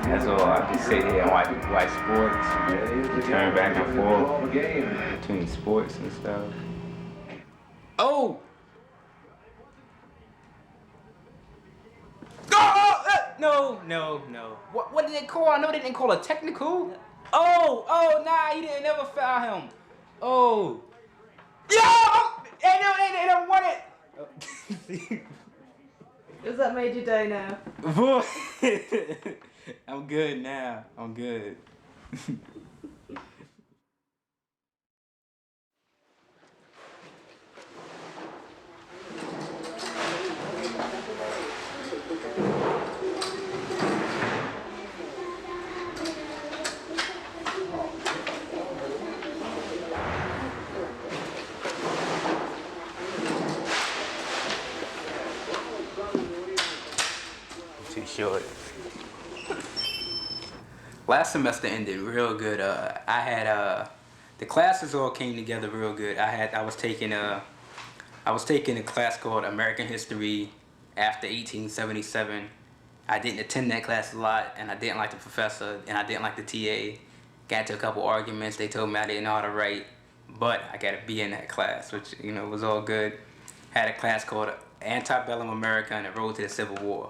That's all. I just sit here and watch sports, turn back and forth between sports and stuff. Oh! No. What did they call? I know they didn't call a technical. Oh, nah, he didn't never foul him. Oh. Yo! They don't want it. Has that made your day now? I'm good now. I'm good. Too short. Last semester ended real good. The classes all came together real good. I was taking a class called American History after 1877. I didn't attend that class a lot, and I didn't like the professor, and I didn't like the TA. Got into a couple arguments. They told me I didn't know how to write, but I got to be in that class, which was all good. Had a class called Antebellum America and the Road to the Civil War,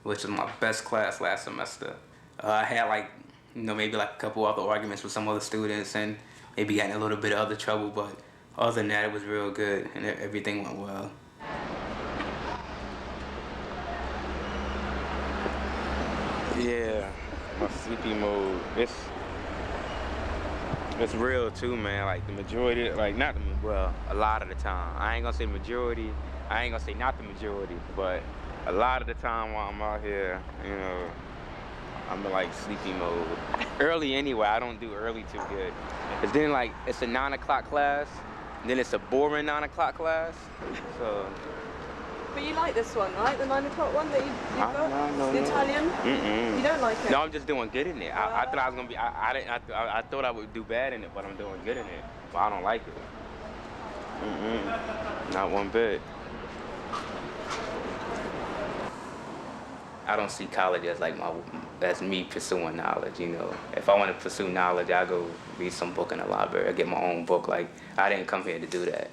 which was my best class last semester. I had maybe a couple other arguments with some other students and maybe got in a little bit of other trouble, but other than that, it was real good and everything went well. Yeah, my sleepy mode. It's real too, man. Like the majority, a lot of the time. I ain't gonna say majority. I ain't gonna say not the majority, but a lot of the time while I'm out here, I'm in sleepy mode. Early anyway, I don't do early too good. Cause then it's a 9 o'clock class, then it's a boring 9 o'clock class. So. But you like this one, right? The 9 o'clock one that you've got? No. The Italian? Mm-mm. You don't like it? No, I'm just doing good in it. I thought I was gonna be. I thought I would do bad in it, but I'm doing good in it. But I don't like it. Not one bit. I don't see college as me pursuing knowledge, If I want to pursue knowledge, I go read some book in the library. I get my own book. I didn't come here to do that.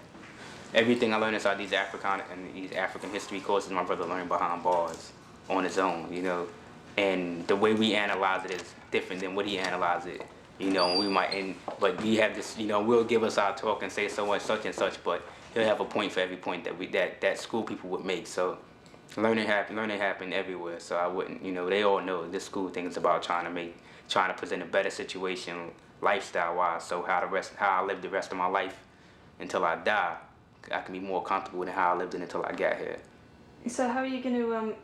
Everything I learned inside these African history courses, my brother learned behind bars on his own, And the way we analyze it is different than what he analyzed it, but we have this, we'll give us our talk and say so much, such and such, but he'll have a point for every point that school people would make. So learning happened everywhere. So I wouldn't, they all know this school thing is about trying to present a better situation lifestyle-wise. So how I live the rest of my life until I die, I can be more comfortable with how I lived it until I got here. So how are you going to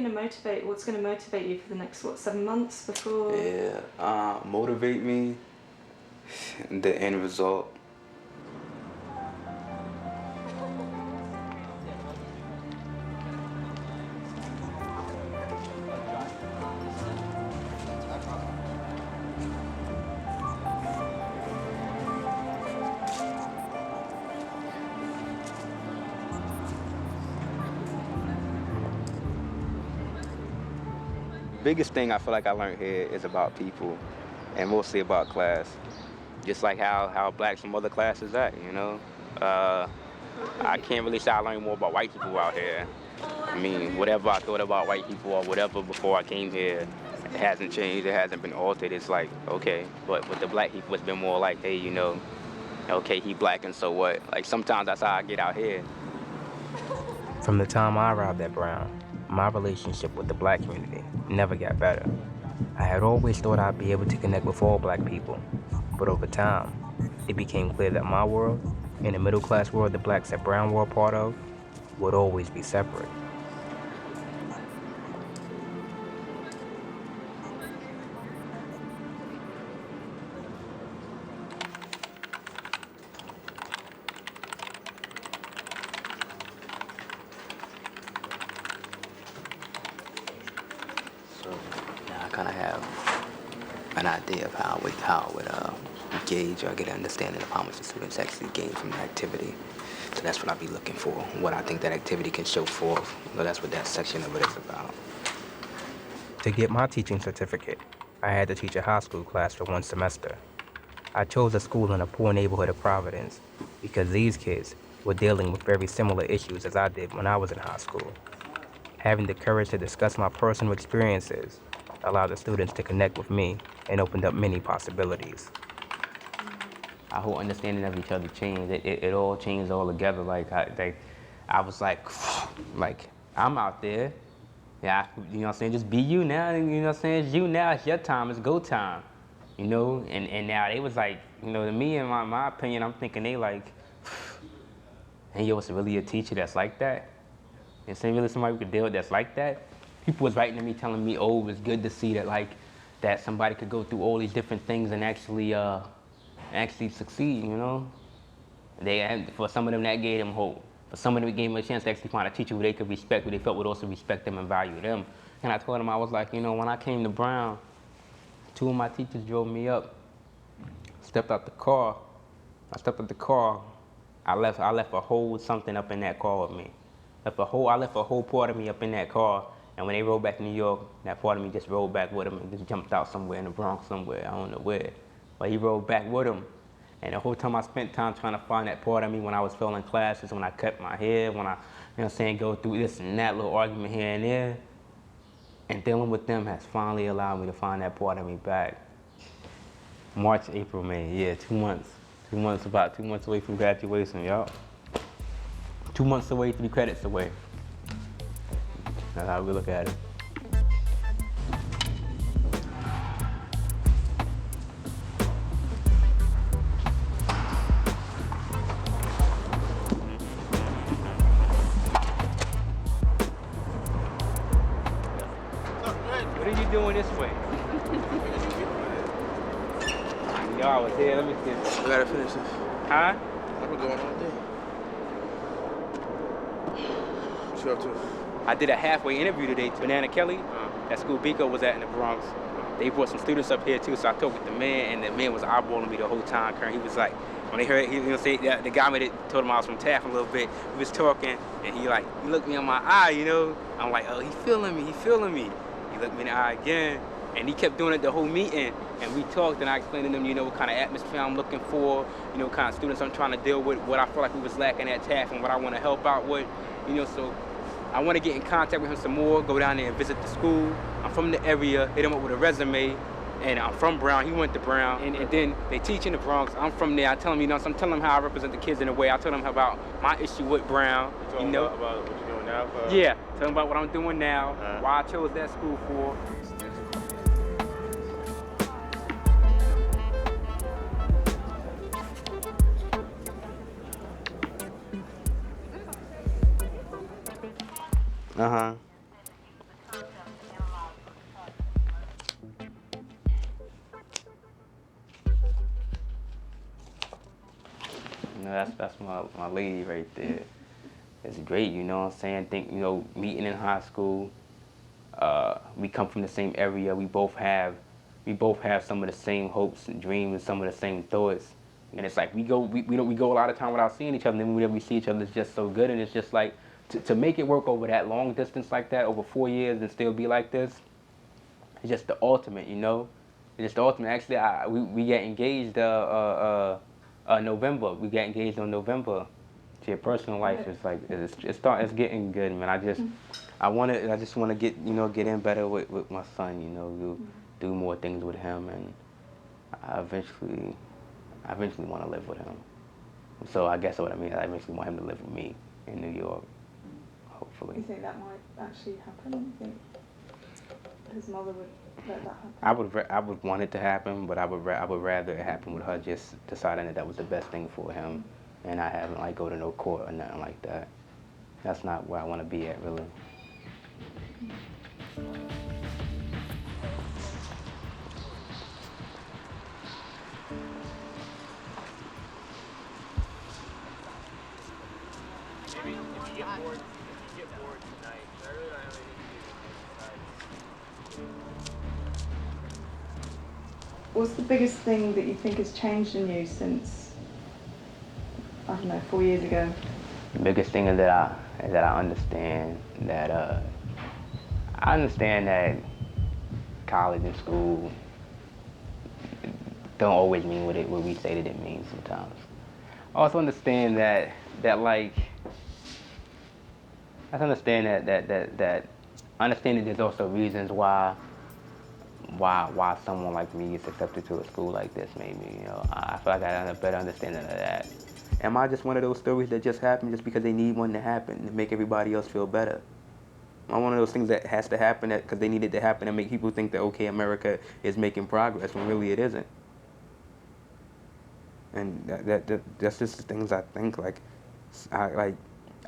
motivate? What's going to motivate you for the next 7 months before? Yeah, motivate me. The end result. Biggest thing I feel like I learned here is about people and mostly about class. Just like how blacks from other classes act, I can't really say I learned more about white people out here. I mean, whatever I thought about white people or whatever before I came here, it hasn't changed, it hasn't been altered. It's okay. But with the black people, it's been more hey, okay, he black and so what? Sometimes that's how I get out here. From the time I arrived at Brown, my relationship with the black community never got better. I had always thought I'd be able to connect with all black people, but over time, it became clear that my world and the middle class world the blacks at Brown were a part of would always be separate. Kind of have an idea of how I would gauge or get an understanding of how much the students actually gain from the activity. So that's what I'll be looking for, what I think that activity can show forth. That's what that section of it is about. To get my teaching certificate, I had to teach a high school class for 1 semester. I chose a school in a poor neighborhood of Providence because these kids were dealing with very similar issues as I did when I was in high school. Having the courage to discuss my personal experiences allowed the students to connect with me and opened up many possibilities. Our whole understanding of each other changed. It all changed all together. I was I'm out there. Yeah, just be you now. It's you now. It's your time. It's go time. And now they was to me, in my opinion, I'm thinking they hey, yo, it's really a teacher that's like that? And saying really somebody we could deal with that's like that? People was writing to me telling me, oh, it was good to see that that somebody could go through all these different things and actually succeed, For some of them that gave them hope. For some of them it gave them a chance to actually find a teacher who they could respect, who they felt would also respect them and value them. And I told him, I was like, you know, when I came to Brown, 2 of my teachers drove me up, stepped out the car. I stepped out the car. I left a whole something up in that car with me. I left a whole part of me up in that car. And when they rode back to New York, that part of me just rode back with him and just jumped out somewhere in the Bronx somewhere. I don't know where. But he rode back with him. And the whole time I spent time trying to find that part of me when I was failing classes, when I cut my hair, when I, you know what I'm saying, go through this and that little argument here and there. And dealing with them has finally allowed me to find that part of me back. March, April, May, yeah, 2 months. 2 months, about 2 months away from graduation, y'all. 2 months away, 3 credits away. That's how we look at it. What are you doing this way? Yo, I was here. Let me see. I gotta finish this. Huh? I've been going all day. What you up to? I did a halfway interview today to Banana Kelly. That school Biko was at in the Bronx. They brought some students up here too, so I talked with the man, and the man was eyeballing me the whole time. He was like, when they heard, he say the guy that told him I was from Taft a little bit. He was talking, and he looked me in my eye, you know. I'm like, oh, he feeling me. He looked me in the eye again, and he kept doing it the whole meeting. And we talked, and I explained to them, you know, what kind of atmosphere I'm looking for, you know, what kind of students I'm trying to deal with, what I feel like we was lacking at Taft, and what I want to help out with, you know. So I want to get in contact with him some more, go down there and visit the school. I'm from the area, hit him up with a resume, and I'm from Brown. He went to Brown, and then they teach in the Bronx. I'm from there. I tell him, you know, so I'm telling him how I represent the kids in a way. I told him about my issue with Brown, you know. About what you're doing now? Yeah, tell him about what I'm doing now, why I chose that school for. Uh-huh. You know, that's my lady right there. It's great, you know what I'm saying? Think, you know, meeting in high school. We come from the same area. We both have some of the same hopes and dreams and some of the same thoughts. And it's like we go a lot of time without seeing each other, and then whenever we see each other, it's just so good. And it's just like to make it work over that long distance like that, over 4 years, and still be like this. It's just the ultimate, you know. It's just the ultimate. Actually, we get engaged November. We got engaged in November. To your personal life, it's like it's getting good, man. I just want to get in better with my son, you know, do more things with him, and I eventually want to live with him. So I guess what I mean, I eventually want him to live with me in New York, hopefully. You think that might actually happen? You think his mother would let that happen? I would want it to happen, but I would rather it happen with her just deciding that was the best thing for him, and I haven't like go to no court or nothing like that. That's not where I want to be at, really. What's the biggest thing that you think has changed in you since, I don't know, 4 years ago? The biggest thing is that I understand that college and school don't always mean what we say that it means sometimes. I also understand that there's also reasons why someone like me gets accepted to a school like this, maybe, you know. I feel like I have a better understanding of that. Am I just one of those stories that just happen just because they need one to happen to make everybody else feel better? Am I one of those things that has to happen because they need it to happen and make people think that, okay, America is making progress when really it isn't? And that's just the things I think. I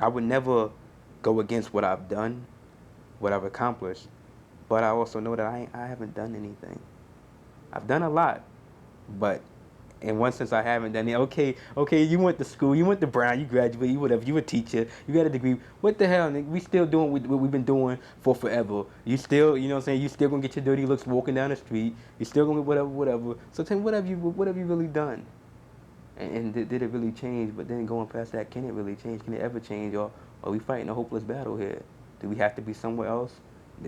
would never go against what I've done, what I've accomplished, but I also know that I haven't done anything. I've done a lot, but In one sense, I haven't done it. Okay, you went to school, you went to Brown, you graduated, you whatever, you a teacher, you got a degree. What the hell, nigga? We still doing what we've been doing for forever. You still, you know what I'm saying, you still gonna get your dirty looks walking down the street. You still gonna get whatever. So tell me, what have you really done? And did it really change? But then going past that, can it really change? Can it ever change? Or are we fighting a hopeless battle here? Do we have to be somewhere else?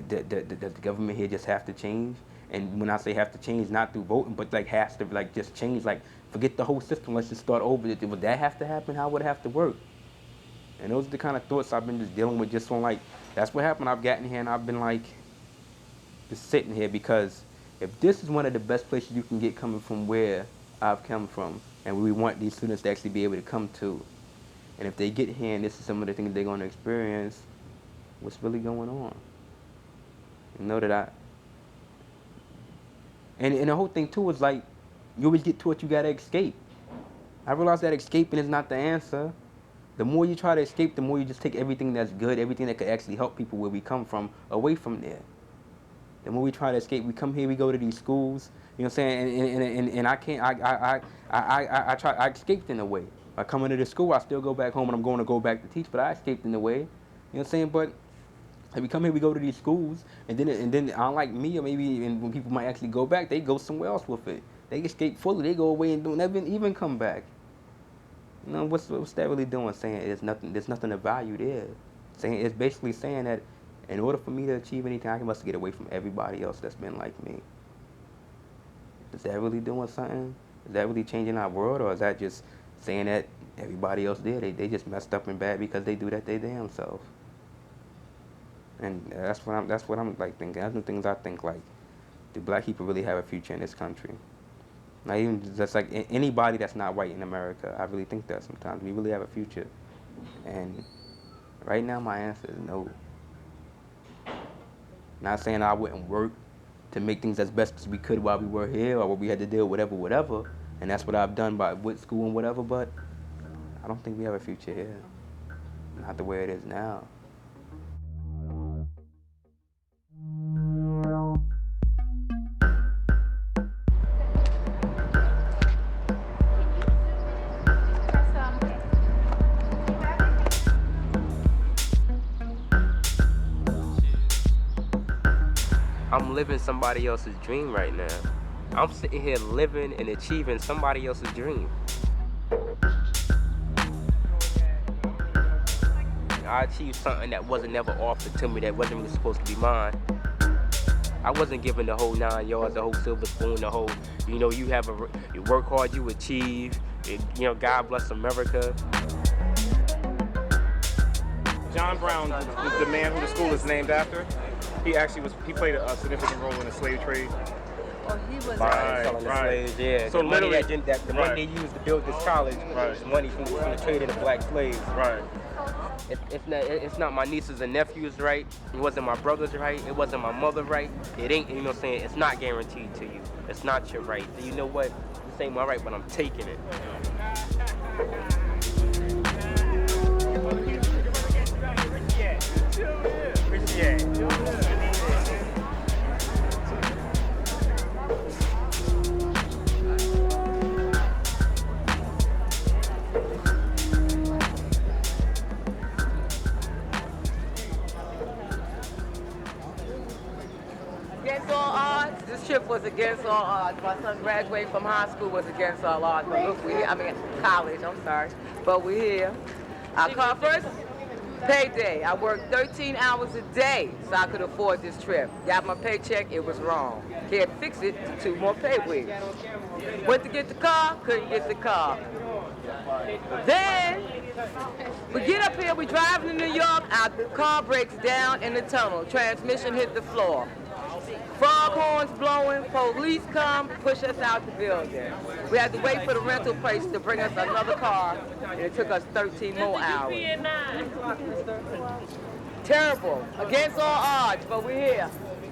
Does the government here just have to change? And when I say have to change, not through voting, but like has to like just change, like forget the whole system, let's just start over. Would that have to happen? How would it have to work? And those are the kind of thoughts I've been just dealing with just on like, that's what happened. I've gotten here and I've been like, just sitting here because if this is one of the best places you can get coming from where I've come from, and we want these students to actually be able to come to, and if they get here and this is some of the things they're going to experience, what's really going on? You know that And the whole thing too is like, you always get to what you gotta escape. I realize that escaping is not the answer. The more you try to escape, the more you just take everything that's good, everything that could actually help people where we come from, away from there. The more we try to escape, we come here, we go to these schools, you know what I'm saying? And I can't, I escaped in a way. By coming to the school, I still go back home and I'm going to go back to teach, but I escaped in a way, you know what I'm saying? But we come here, we go to these schools, and then unlike me, or maybe when people might actually go back, they go somewhere else with it. They escape fully, they go away and don't never even come back. You know, what's that really doing? Saying there's nothing of value there. Saying it's basically saying that in order for me to achieve anything, I must get away from everybody else that's been like me. Is that really doing something? Is that really changing our world, or is that just saying that everybody else did? They just messed up and bad because they do that they damn self. And that's what I'm like thinking. That's the things I think, like, do black people really have a future in this country? Not even just like anybody that's not white in America. I really think that sometimes we really have a future. And right now my answer is no. Not saying I wouldn't work to make things as best as we could while we were here, or what we had to deal with, whatever. And that's what I've done with school and whatever, but I don't think we have a future here. Not the way it is now. I'm living somebody else's dream right now. I'm sitting here living and achieving somebody else's dream. I achieved something that wasn't never offered to me, that wasn't really supposed to be mine. I wasn't given the whole 9 yards, the whole silver spoon, the whole, you know, you work hard, you achieve, you know, God bless America. John Brown was the man who the school is named after. He played a significant role in the slave trade. Oh, he was selling the slaves, yeah. So the money literally, the money they used to build this college was money from the trade of the black slaves. Right. It's not my nieces and nephews right. It wasn't my brothers right. It wasn't my mother right. It ain't, you know what I'm saying? It's not guaranteed to you. It's not your right. So you know what? This ain't my right, but I'm taking it. Against all odds, this trip was against all odds. My son graduated from high school was against all odds. But look, college, I'm sorry. But we're here. Our car first, payday. I worked 13 hours a day so I could afford this trip. Got my paycheck, it was wrong. Can't fix it, 2 more pay weeks. Went to get the car, couldn't get the car. Then, we get up here, we driving to New York, our car breaks down in the tunnel. Transmission hit the floor. Foghorns blowing, police come, push us out the building. We had to wait for the rental place to bring us another car, and it took us 13 more hours. Terrible, against all odds, but we're here.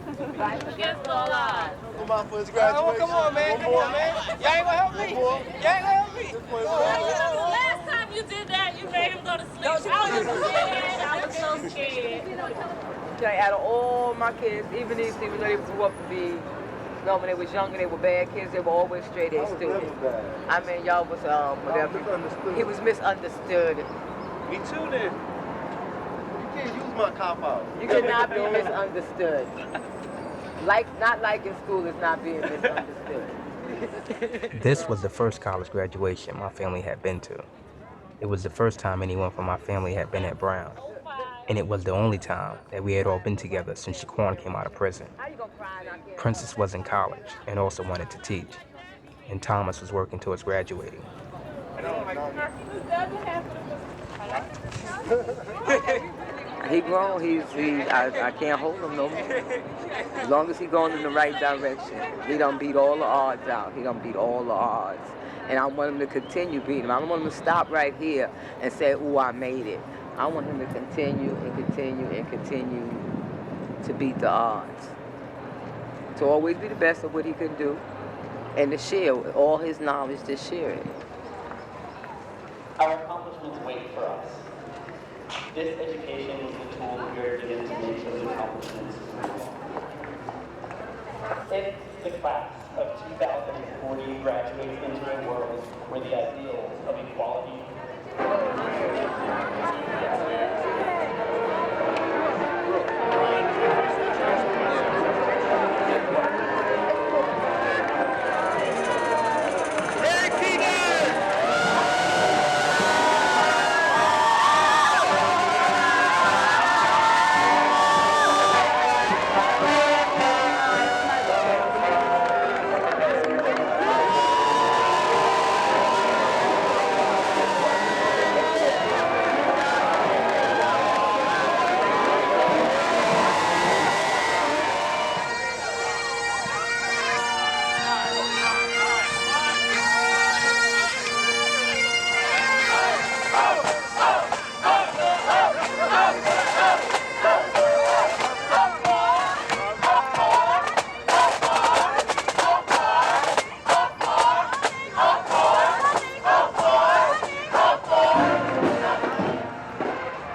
Against all odds. Come on for his graduation. Come on, man. Y'all ain't gonna help me. Y'all ain't gonna help me. The last time you did that, you made him go to sleep. I was so scared. Okay, out of all my kids, even though they grew up to be No, when they was younger, they were bad kids. They were always straight A students. I mean, y'all was whatever. He was misunderstood. Me too, then. You can't use my cop out. You cannot be misunderstood. Not liking school is not being misunderstood. This was the first college graduation my family had been to. It was the first time anyone from my family had been at Brown. And it was the only time that we had all been together since Shaquan came out of prison. Princess was in college and also wanted to teach. And Thomas was working towards graduating. He grown, I can't hold him no more. As long as he going in the right direction. He done beat all the odds out. He done beat all the odds. And I want him to continue beating them. I don't want him to stop right here and say, ooh, I made it. I want him to continue and continue and continue to beat the odds. To always be the best of what he can do and to share all his knowledge, to share it. Our accomplishments wait for us. This education is the tool we are given to make those accomplishments real. If the class of 2040 graduates into a world where the ideals of equality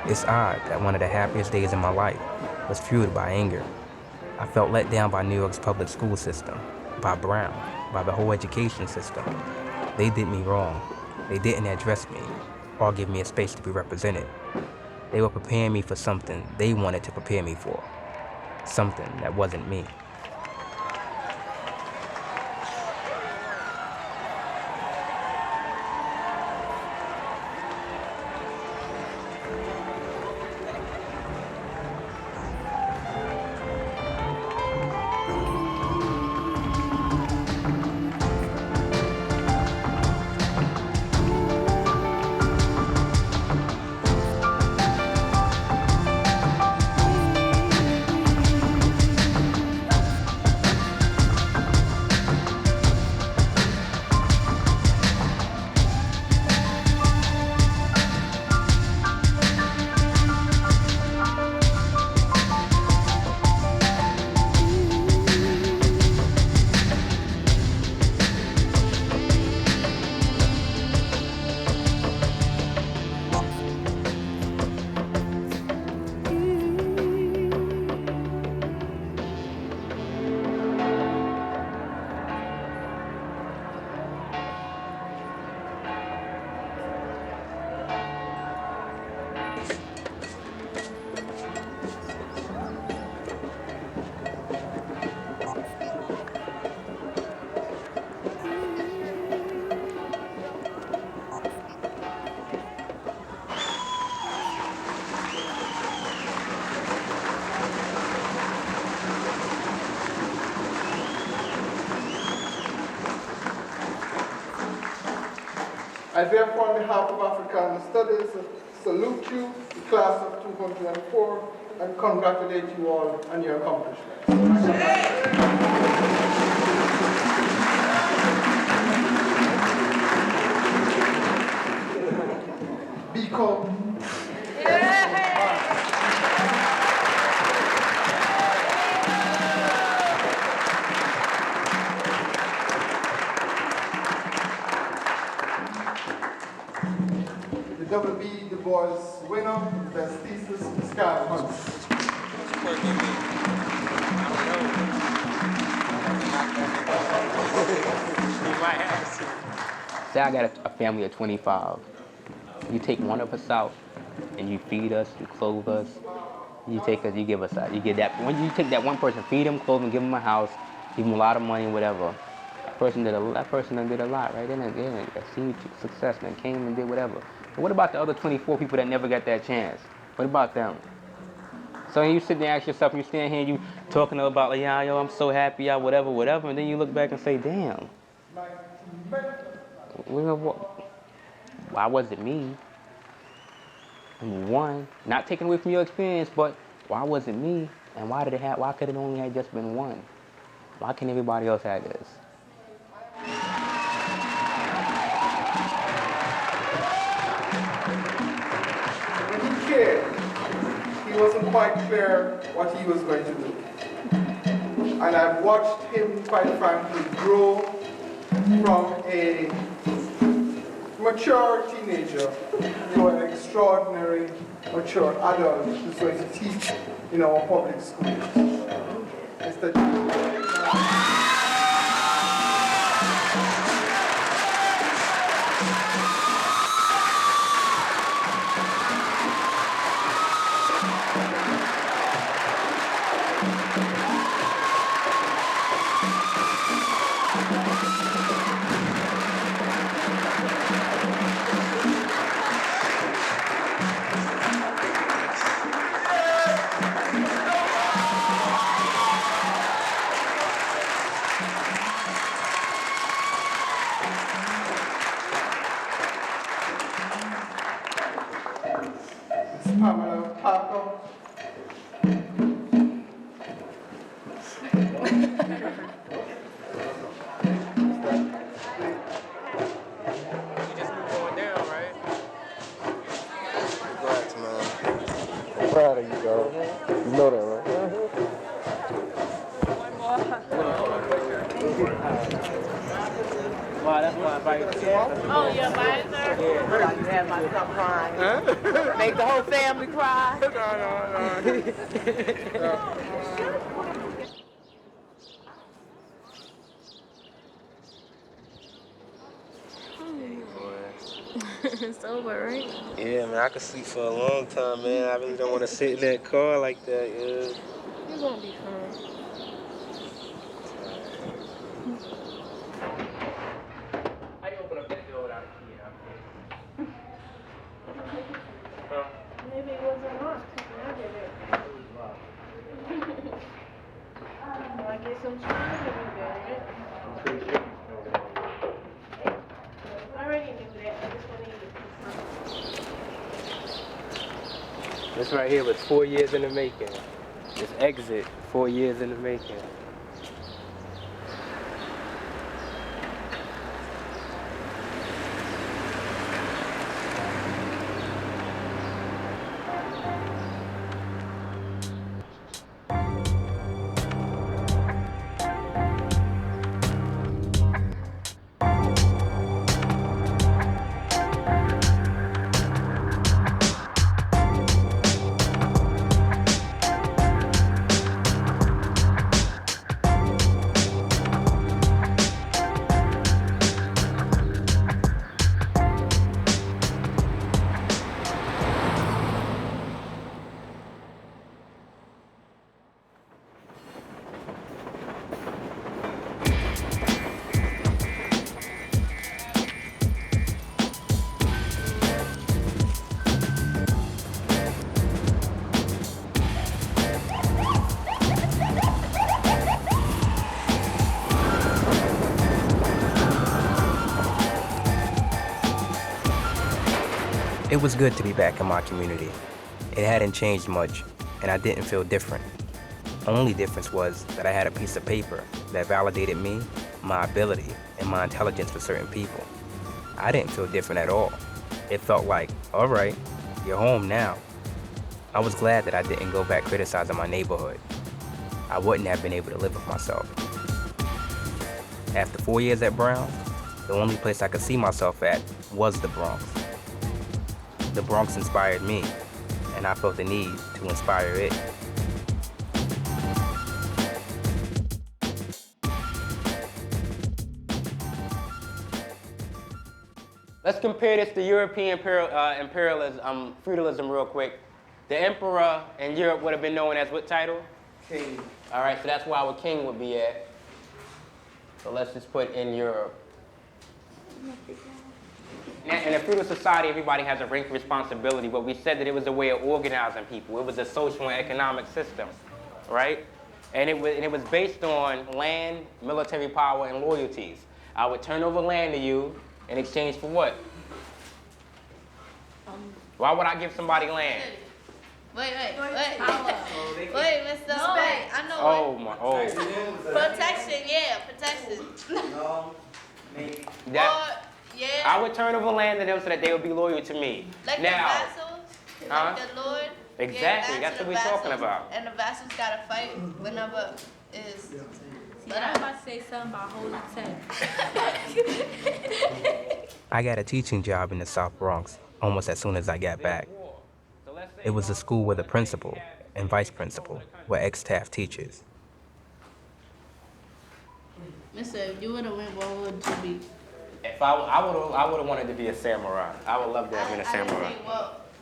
It's odd that one of the happiest days in my life was fueled by anger. I felt let down by New York's public school system, by Brown, by the whole education system. They did me wrong. They didn't address me or give me a space to be represented. They were preparing me for something they wanted to prepare me for, something that wasn't me. I therefore, on behalf of Africana Studies, salute you, the class of 204, and congratulate you all on your accomplishments. Become Double B, the boys winner, best thesis, Sky Hunt. say I got a family of 25. You take one of us out, and you feed us, you clothe us. You take us, you give us out. You get that. When you take that one person, feed them, clothe them, give them a house, give them a lot of money, whatever. That person did a lot, right? They achieved success and came and did whatever. But what about the other 24 people that never got that chance? What about them? So you sit there and ask yourself, you stand here and you talking about, like, yeah, yo, I'm so happy, yeah, whatever, whatever, and then you look back and say, damn, why was it me? And one, not taking away from your experience, but why was it me? And why could it only have just been one? Why can't everybody else have this? When he came, he wasn't quite clear what he was going to do. And I've watched him, quite frankly, grow from a mature teenager to an extraordinary mature adult who's going to teach in our public schools. Proud of you, dog. You know that, right? Wow, that's why I invited you. Oh, you're mine, sir? Yeah. You had my son crying. Huh? Make the whole family cry. No. It's over, right? Yeah, man, I could sleep for a long time, man. I really don't want to sit in that car like that, yeah. You're gonna be fine. How you open up that door without a key? Maybe it wasn't locked when I did it. I get some screws in there, right? I already knew that. I just wanted to. This right here was 4 years in the making. This exit, 4 years in the making. It was good to be back in my community. It hadn't changed much, and I didn't feel different. Only difference was that I had a piece of paper that validated me, my ability, and my intelligence for certain people. I didn't feel different at all. It felt like, all right, you're home now. I was glad that I didn't go back criticizing my neighborhood. I wouldn't have been able to live with myself. After 4 years at Brown, the only place I could see myself at was the Bronx. The Bronx inspired me, and I felt the need to inspire it. Let's compare this to European imperialism, feudalism real quick. The emperor in Europe would have been known as what title? King. All right, so that's where our king would be at. So let's just put in Europe. In a feudal society, everybody has a rank responsibility, but we said that it was a way of organizing people. It was a social and economic system, right? And it was based on land, military power, and loyalties. I would turn over land to you in exchange for what? Why would I give somebody land? Wait, Mr. Spade. I know. Oh my, oh. Protection, yeah, protection. No, maybe. That, yeah. I would turn over land to them so that they would be loyal to me. Like now, the vassals, like the Lord. Exactly, that's what we're talking about. And the vassals gotta fight whenever is. But I'm about to say something about holding 10. I got a teaching job in the South Bronx almost as soon as I got back. It was a school where the principal and vice principal were ex-staff teachers. Mister, if you would have went, what would you be? If I would have wanted to be a samurai. I would love to have been a samurai. I didn't say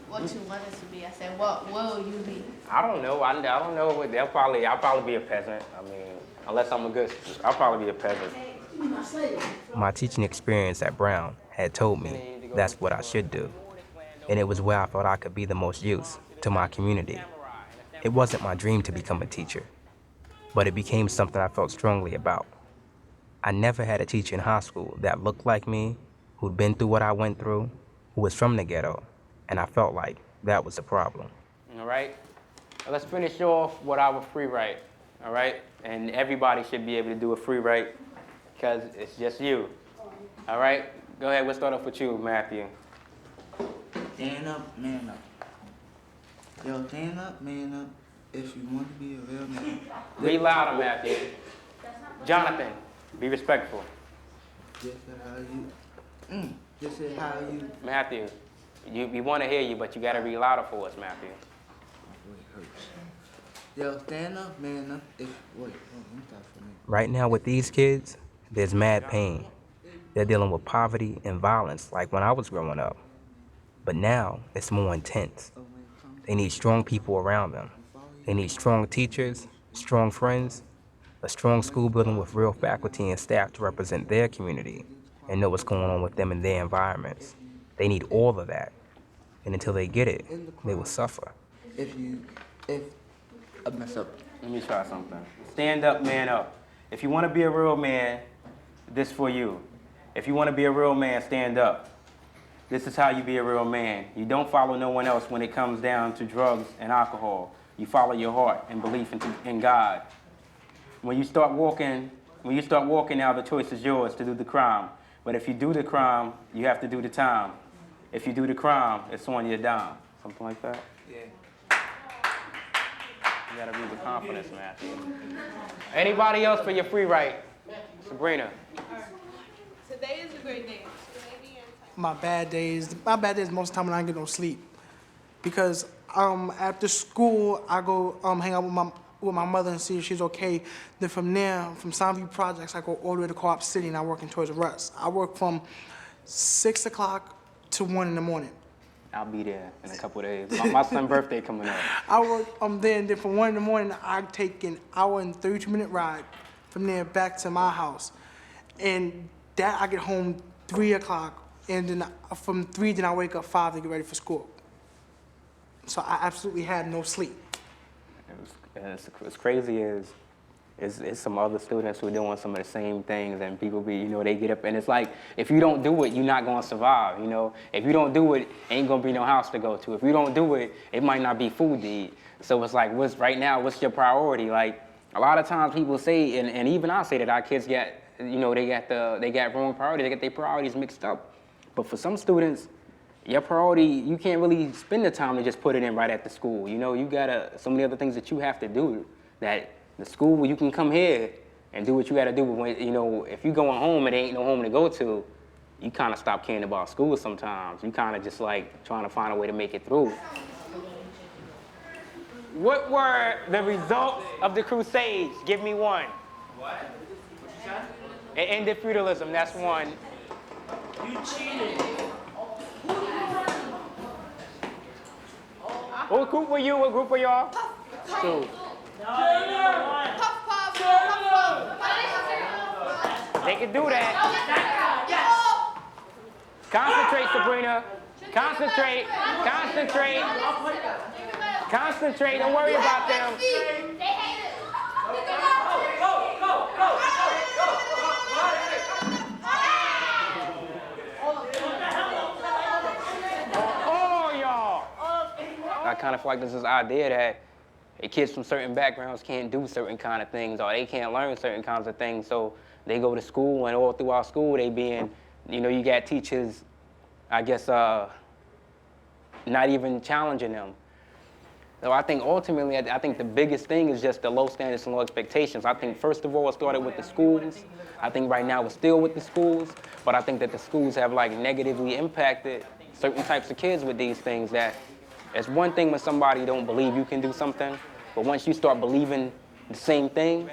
what you wanted to be. I said, what will you be? I don't know. I don't know. I'll probably be a peasant. I mean, unless I'm a good, I'll probably be a peasant. My teaching experience at Brown had told me that's what I should do. And it was where I thought I could be the most use to my community. It wasn't my dream to become a teacher, but it became something I felt strongly about. I never had a teacher in high school that looked like me, who'd been through what I went through, who was from the ghetto, and I felt like that was a problem. All right? Now let's finish off with our free write, all right? And everybody should be able to do a free write because it's just you, all right? Go ahead, we'll start off with you, Matthew. Stand up, man up. Yo, stand up, man up. If you want to be a real man. Be louder, Matthew. Jonathan, be respectful. Just how you. Just say how you. Matthew, we want to hear you, but you got to be louder for us, Matthew. Yo, stand up, man up. If wait, let me stop for me. Right now with these kids, there's mad pain. They're dealing with poverty and violence like when I was growing up. But now it's more intense. They need strong people around them. They need strong teachers, strong friends, a strong school building with real faculty and staff to represent their community and know what's going on with them in their environments. They need all of that. And until they get it, they will suffer. If I mess up. Let me try something. Stand up, man up. If you want to be a real man, this for you. If you want to be a real man, stand up. This is how you be a real man. You don't follow no one else when it comes down to drugs and alcohol. You follow your heart and belief in God. When you start walking now, the choice is yours to do the crime. But if you do the crime, you have to do the time. If you do the crime, it's on your dime. Something like that? Yeah. You gotta read the confidence, Matthew. Anybody else for your free write? Sabrina. Today is a great day. My bad days most of the time when I get no sleep. Because after school, I go hang out with my mother and see if she's okay. Then from there, from Soundview Projects, I go all the way to Co-op City and I work in Toys R Us. I work from 6 o'clock to 1 in the morning. I'll be there in a couple of days. My son's birthday coming up. I work there and then from 1 in the morning, I take an hour and 32-minute ride from there back to my house. And that I get home 3 o'clock. And then from 3, then I wake up 5 to get ready for school. So I absolutely had no sleep. What's crazy is some other students who are doing some of the same things, and people they get up, and it's like, if you don't do it, you're not gonna survive, If you don't do it, ain't gonna be no house to go to. If you don't do it, it might not be food to eat. So it's like, what's your priority? Like, a lot of times people say, and even I say that our kids get, they got wrong priorities, they get their priorities mixed up. But for some students, your priority, you can't really spend the time to just put it in right at the school. You got so many other things that you have to do that the school, you can come here and do what you got to do. But when, if you're going home and there ain't no home to go to, you kind of stop caring about school sometimes. You kind of just like trying to find a way to make it through. What were the results of the Crusades? Give me one. What? It ended feudalism, that's one. You cheated. What group were you? What group were y'all? Two. They can do that. Concentrate, Sabrina. Concentrate. Concentrate. Concentrate. Don't worry about them. Oh, y'all. I kind of feel like there's this idea that kids from certain backgrounds can't do certain kind of things, or they can't learn certain kinds of things, so they go to school, and all throughout school they being, you got teachers, I guess, not even challenging them. So I think ultimately, I think the biggest thing is just the low standards and low expectations. I think first of all it started with the schools. I think right now it's still with the schools, but I think that the schools have like negatively impacted certain types of kids with these things. That it's one thing when somebody don't believe you can do something, but once you start believing the same thing,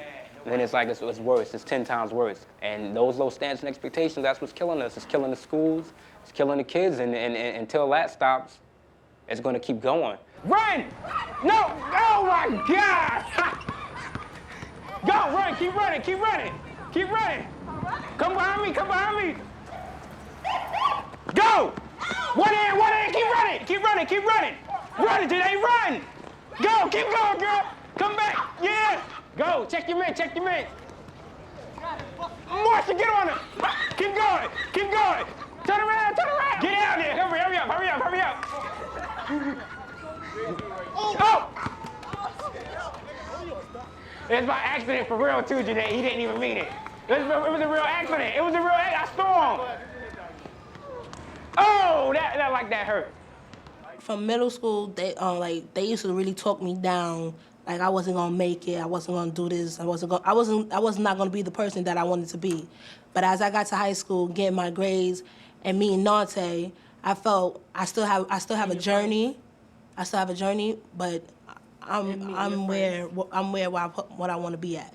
then it's like it's worse. It's 10 times worse. And those low standards and expectations, that's what's killing us. It's killing the schools, it's killing the kids, and until that stops, it's gonna keep going. Run! No! Oh my God! Go, run, keep running, keep running, keep running. Come behind me, come behind me. Go! One in, keep running, keep running, keep running. Run, Janae, run! Go, keep going, girl. Come back, yeah. Go, check your men, check your men. Marsha, get on him. Keep going, keep going. Turn around, turn around. Get out there, hurry up, hurry up, hurry up. Oh! It's by accident for real too, Janae. He didn't even mean it. It was a real accident. It was a real accident. I saw him. Oh, that hurt. From middle school, they used to really talk me down. Like I wasn't gonna make it. I wasn't gonna do this. I was not gonna be the person that I wanted to be. But as I got to high school, getting my grades, and meeting Nante, I felt I still have a journey. I still have a journey, but I'm where what I want to be at.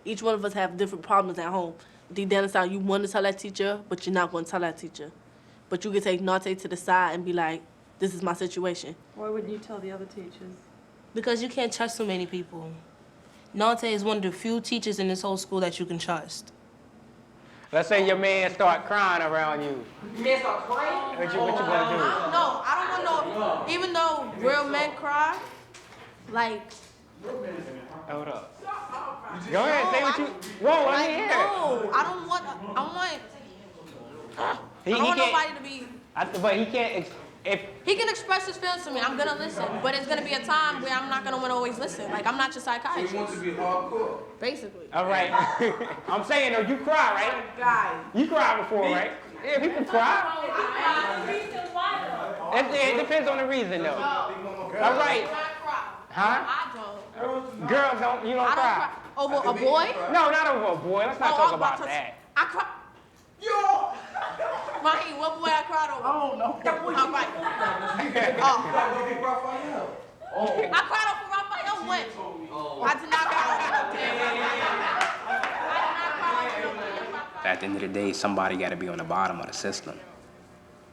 Each one of us have different problems at home. Deep down inside, you want to tell that teacher, but you're not going to tell that teacher. But you can take Nante to the side and be like, this is my situation. Why wouldn't you tell the other teachers? Because you can't trust so many people. Nante is one of the few teachers in this whole school that you can trust. Let's say your man start crying around you. Man start crying? What you gonna do? No, I don't want no, even though real men cry, like. Hold up. Go ahead, say what you want. Let me hear. No, I don't want nobody to be. But he can't. If he can express his feelings to me, I'm gonna listen. But it's gonna be a time where I'm not gonna want to always listen. Like I'm not your psychiatrist. So you want to be hardcore? Basically. All right. I'm saying though, you cry, right? Guy. You cried before, right? Yeah, people cry. It depends on the reason though. All right. Huh? I don't. Girls don't. You don't cry. Over a boy? No, not over a boy. Let's not talk about that. I cry. Yo! Mahi, what boy I cried over? Oh, no. All right. I cried over Raphael when? I did not cry. At the end of the day, somebody got to be on the bottom of the system.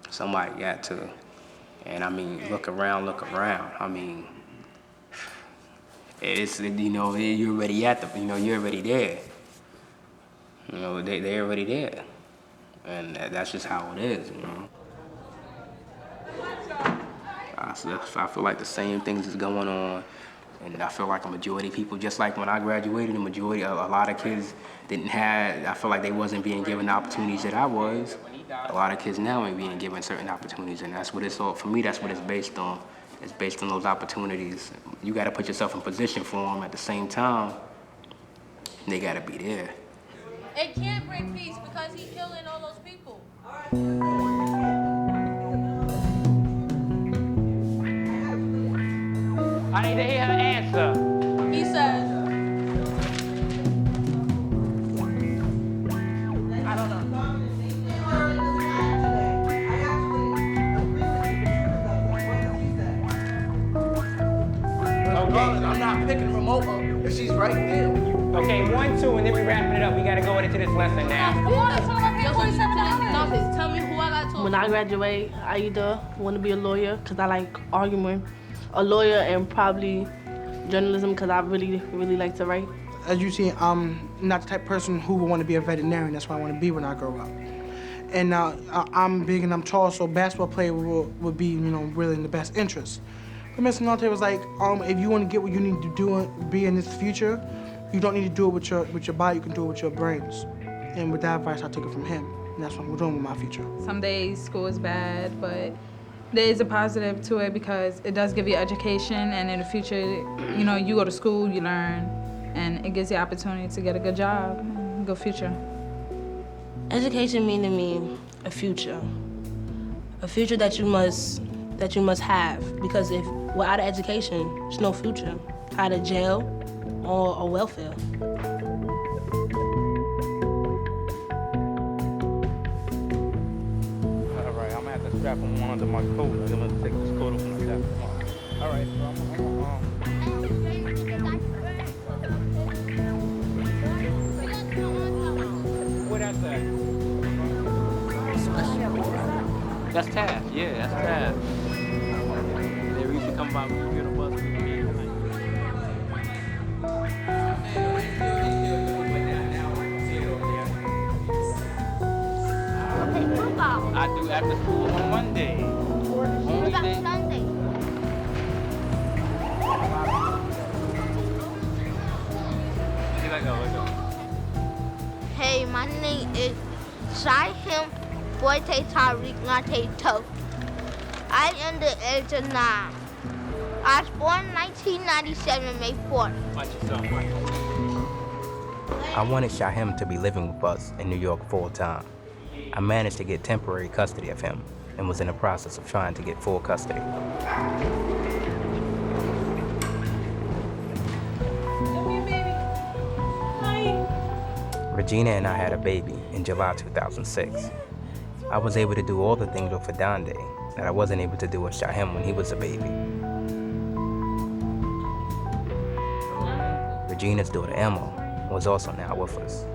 Somebody got to. And I mean, look around. I mean, it's, you're already at the, you're already there. They're already there. And that's just how it is, I feel like the same things is going on. And I feel like a majority of people, just like when I graduated, a lot of kids I feel like they wasn't being given the opportunities that I was. A lot of kids now ain't being given certain opportunities, and that's what it's all, for me, that's what it's based on. It's based on those opportunities. You gotta put yourself in position for them. At the same time, they gotta be there. It can't bring peace because he's killing all those people. I need to hear her answer. He says, I don't know. Okay. I'm not picking the remote up if she's right there. Okay, 1, 2, and then we wrapping it up. We gotta go into this lesson now. Tell me who I got to. When I graduate, I either want to be a lawyer because I like arguing, a lawyer, and probably journalism because I really, really like to write. As you see, I'm not the type of person who would want to be a veterinarian. That's what I want to be when I grow up. And I'm big and I'm tall, so basketball player would be, really in the best interest. But Mr. Nante was like, if you want to get what you need to do and be in this future, you don't need to do it with your body, you can do it with your brains. And with that advice, I took it from him. And that's what I'm doing with my future. Some days school is bad, but there is a positive to it because it does give you education, and in the future, you go to school, you learn, and it gives you the opportunity to get a good job, good future. Education means to me a future that you must have, because if without education, there's no future, either jail or welfare. All right, I'm gonna have to strap him on under my coat. I'm gonna take this coat off like that. All right, so what that's that? That's Tab. Yeah, that's Tab. They used to come by with the bus. I do after school on Monday. Only day. Sunday? Let's go. Hey, my name is Shahim Boite Tariq Nate Toe. I am the age of 9. I was born in 1997, May 4th. I wanted Shahim to be living with us in New York full time. I managed to get temporary custody of him and was in the process of trying to get full custody. Regina and I had a baby in July 2006. I was able to do all the things with Adande that I wasn't able to do with Shahim when he was a baby. Regina's daughter Emma was also now with us.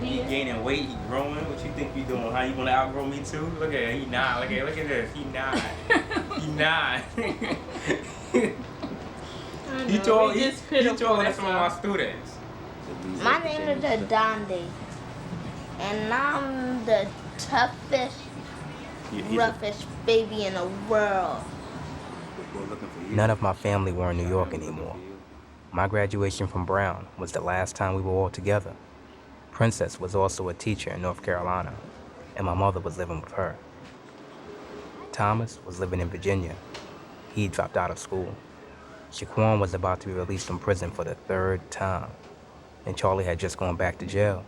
He gaining weight, he growing. What you think you doing? How you gonna outgrow me too? Look at him, he 9. Look at this, he 9. He 9. He taller than some of my students. My name is Adande, and I'm the toughest, roughest baby in the world. None of my family were in New York anymore. My graduation from Brown was the last time we were all together. Princess was also a teacher in North Carolina, and my mother was living with her. Thomas was living in Virginia. He dropped out of school. Shaquan was about to be released from prison for the 3rd time, and Charlie had just gone back to jail.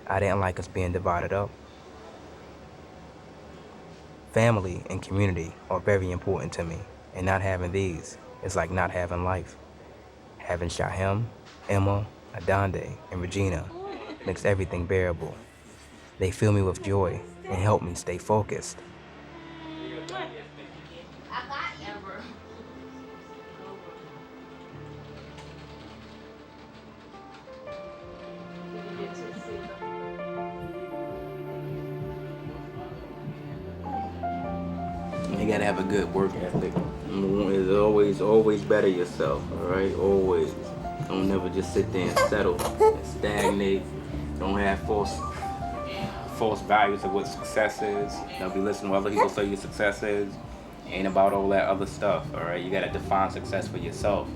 I didn't like us being divided up. Family and community are very important to me, and not having these is like not having life. Having Shahim, Emma, Adande, and Regina makes everything bearable. They fill me with joy and help me stay focused. You gotta have a good work ethic. It's always better yourself, all right? Always. Don't never just sit there and settle and stagnate. Don't have false values of what success is. Don't be listening to what other people say your success is. Ain't about all that other stuff, all right? You gotta define success for yourself.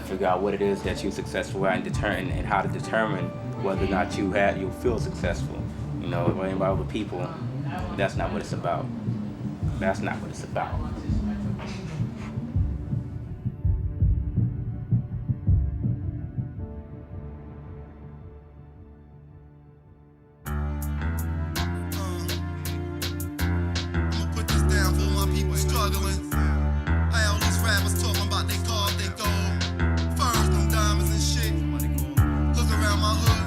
Figure out what it is that you're successful at and how to determine whether or not you'll feel successful. Worrying about other people, that's not what it's about. That's not what it's about. Put this down for my people struggling. Hey, all these rappers talking about they cars, they gold. Furs, them diamonds and shit. Look around my hood.